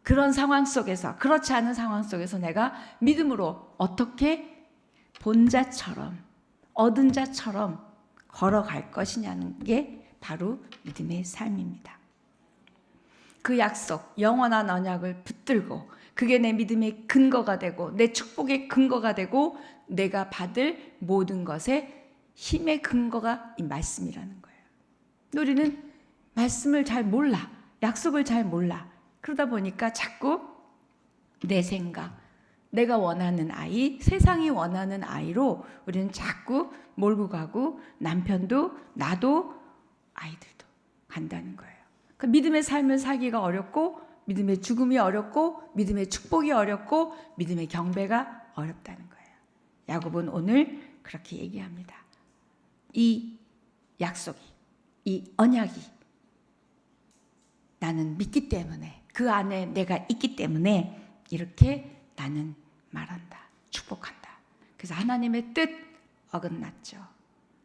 그런 상황 속에서, 그렇지 않은 상황 속에서 내가 믿음으로 어떻게 본 자처럼, 얻은 자처럼 걸어갈 것이냐는 게 바로 믿음의 삶입니다. 그 약속, 영원한 언약을 붙들고 그게 내 믿음의 근거가 되고 내 축복의 근거가 되고 내가 받을 모든 것의 힘의 근거가 이 말씀이라는 거예요. 우리는 말씀을 잘 몰라. 약속을 잘 몰라. 그러다 보니까 자꾸 내 생각, 내가 원하는 아이, 세상이 원하는 아이로 우리는 자꾸 몰고 가고 남편도 나도 아이들도 간다는 거예요. 그 믿음의 삶을 살기가 어렵고 믿음의 죽음이 어렵고 믿음의 축복이 어렵고 믿음의 경배가 어렵다는 거예요. 야곱은 오늘 그렇게 얘기합니다. 이 약속이, 이 언약이 나는 믿기 때문에 그 안에 내가 있기 때문에 이렇게 나는 말한다. 축복한다. 그래서 하나님의 뜻 어긋났죠.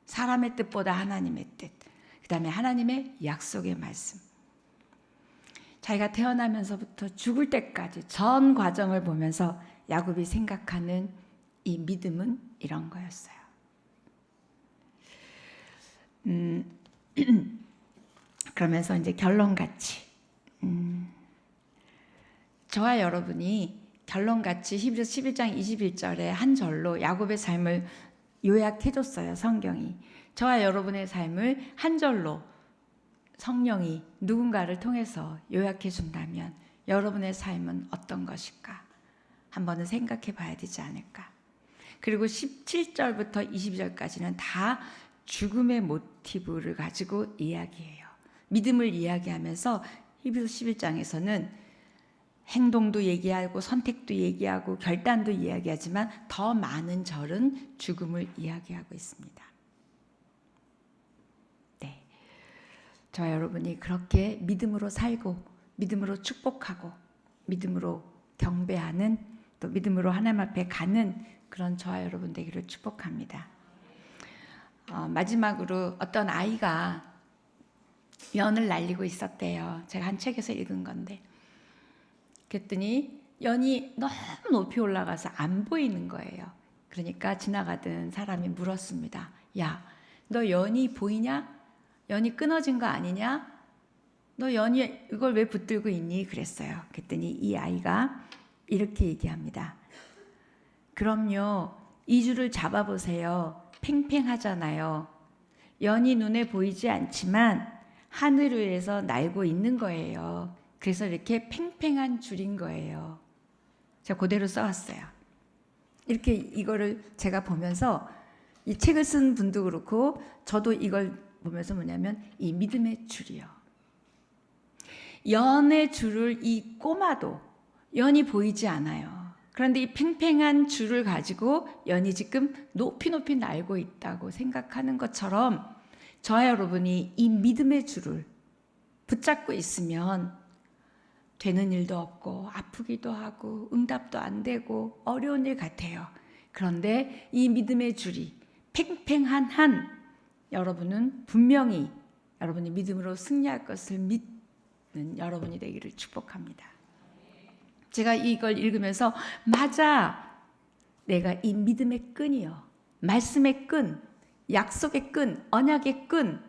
사람의 뜻보다 하나님의 뜻. 그 다음에 하나님의 약속의 말씀. 자기가 태어나면서부터 죽을 때까지 전 과정을 보면서 야곱이 생각하는 이 믿음은 이런 거였어요. 그러면서 이제 결론같이 저와 여러분이 결론같이 히브리서 11장 21절에 한 절로 야곱의 삶을 요약해줬어요. 성경이. 저와 여러분의 삶을 한 절로 성령이 누군가를 통해서 요약해준다면 여러분의 삶은 어떤 것일까? 한번은 생각해 봐야 되지 않을까? 그리고 17절부터 22절까지는 다 죽음의 모티브를 가지고 이야기해요. 믿음을 이야기하면서 히브리서 11장에서는 행동도 얘기하고 선택도 얘기하고 결단도 이야기하지만 더 많은 절은 죽음을 이야기하고 있습니다. 네, 저와 여러분이 그렇게 믿음으로 살고 믿음으로 축복하고 믿음으로 경배하는 또 믿음으로 하나님 앞에 가는 그런 저와 여러분 되기를 축복합니다. 마지막으로 어떤 아이가 연을 날리고 있었대요. 제가 한 책에서 읽은 건데, 그랬더니 연이 너무 높이 올라가서 안 보이는 거예요. 그러니까 지나가던 사람이 물었습니다. 야, 너 연이 보이냐? 연이 끊어진 거 아니냐? 너 연이 이걸 왜 붙들고 있니? 그랬어요. 그랬더니 이 아이가 이렇게 얘기합니다. 그럼요, 이 줄을 잡아보세요. 팽팽하잖아요. 연이 눈에 보이지 않지만 하늘 위에서 날고 있는 거예요. 그래서 이렇게 팽팽한 줄인 거예요. 제가 그대로 써왔어요. 이렇게 이거를 제가 보면서 이 책을 쓴 분도 그렇고 저도 이걸 보면서 뭐냐면 이 믿음의 줄이요. 연의 줄을 이 꼬마도 연이 보이지 않아요. 그런데 이 팽팽한 줄을 가지고 연이 지금 높이 높이 날고 있다고 생각하는 것처럼 저와 여러분이 이 믿음의 줄을 붙잡고 있으면 되는 일도 없고 아프기도 하고 응답도 안 되고 어려운 일 같아요. 그런데 이 믿음의 줄이 팽팽한 한 여러분은 분명히 여러분이 믿음으로 승리할 것을 믿는 여러분이 되기를 축복합니다. 제가 이걸 읽으면서 맞아, 내가 이 믿음의 끈이요, 말씀의 끈, 약속의 끈, 언약의 끈,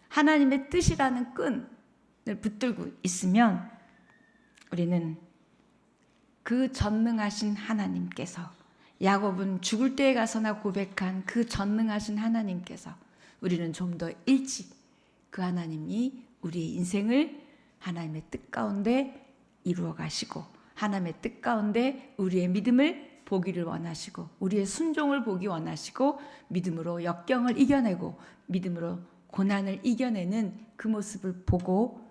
하나님의 뜻이라는 끈을 붙들고 있으면 우리는 그 전능하신 하나님께서, 야곱은 죽을 때에 가서나 고백한 그 전능하신 하나님께서 우리는 좀 더 일찍 그 하나님이 우리의 인생을 하나님의 뜻 가운데 이루어 가시고 하나님의 뜻 가운데 우리의 믿음을 보기를 원하시고 우리의 순종을 보기 원하시고 믿음으로 역경을 이겨내고 믿음으로 고난을 이겨내는 그 모습을 보고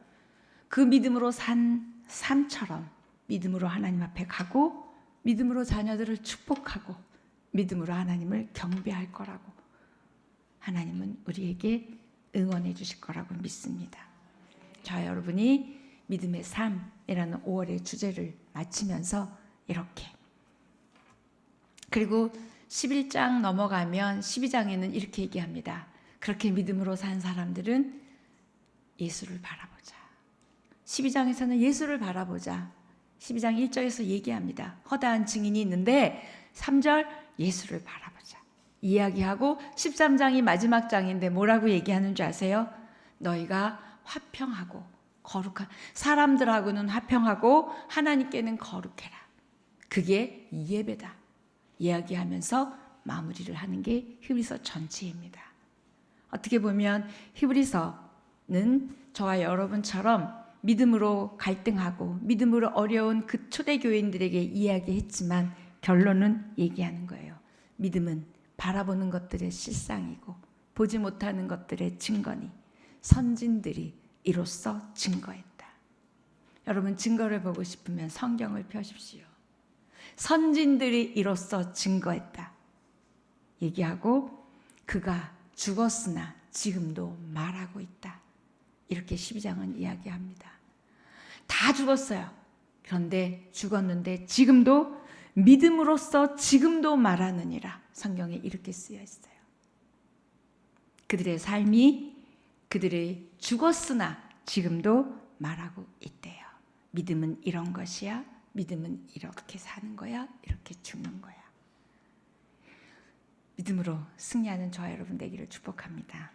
그 믿음으로 산 삶처럼 믿음으로 하나님 앞에 가고 믿음으로 자녀들을 축복하고 믿음으로 하나님을 경배할 거라고 하나님은 우리에게 응원해 주실 거라고 믿습니다. 저 여러분이 믿음의 삶이라는 5월의 주제를 마치면서 이렇게, 그리고 11장 넘어가면 12장에는 이렇게 얘기합니다. 그렇게 믿음으로 산 사람들은 예수를 바라보자. 12장에서는 예수를 바라보자. 12장 1절에서 얘기합니다. 허다한 증인이 있는데 3절 예수를 바라보자 이야기하고 13장이 마지막 장인데 뭐라고 얘기하는 줄 아세요? 너희가 화평하고 거룩한 사람들하고는 화평하고 하나님께는 거룩해라. 그게 예배다 이야기하면서 마무리를 하는 게 히브리서 전체입니다. 어떻게 보면 히브리서는 저와 여러분처럼 믿음으로 갈등하고 믿음으로 어려운 그 초대교인들에게 이야기했지만 결론은 얘기하는 거예요. 믿음은 바라보는 것들의 실상이고 보지 못하는 것들의 증거니 선진들이 이로써 증거했다. 여러분 증거를 보고 싶으면 성경을 펴십시오. 선진들이 이로써 증거했다 얘기하고 그가 죽었으나 지금도 말하고 있다. 이렇게 12장은 이야기합니다. 다 죽었어요. 그런데 죽었는데 지금도 믿음으로써 지금도 말하느니라. 성경에 이렇게 쓰여 있어요. 그들의 삶이 그들이 죽었으나 지금도 말하고 있대요. 믿음은 이런 것이야. 믿음은 이렇게 사는 거야. 이렇게 죽는 거야. 믿음으로 승리하는 저와 여러분 되기를 축복합니다.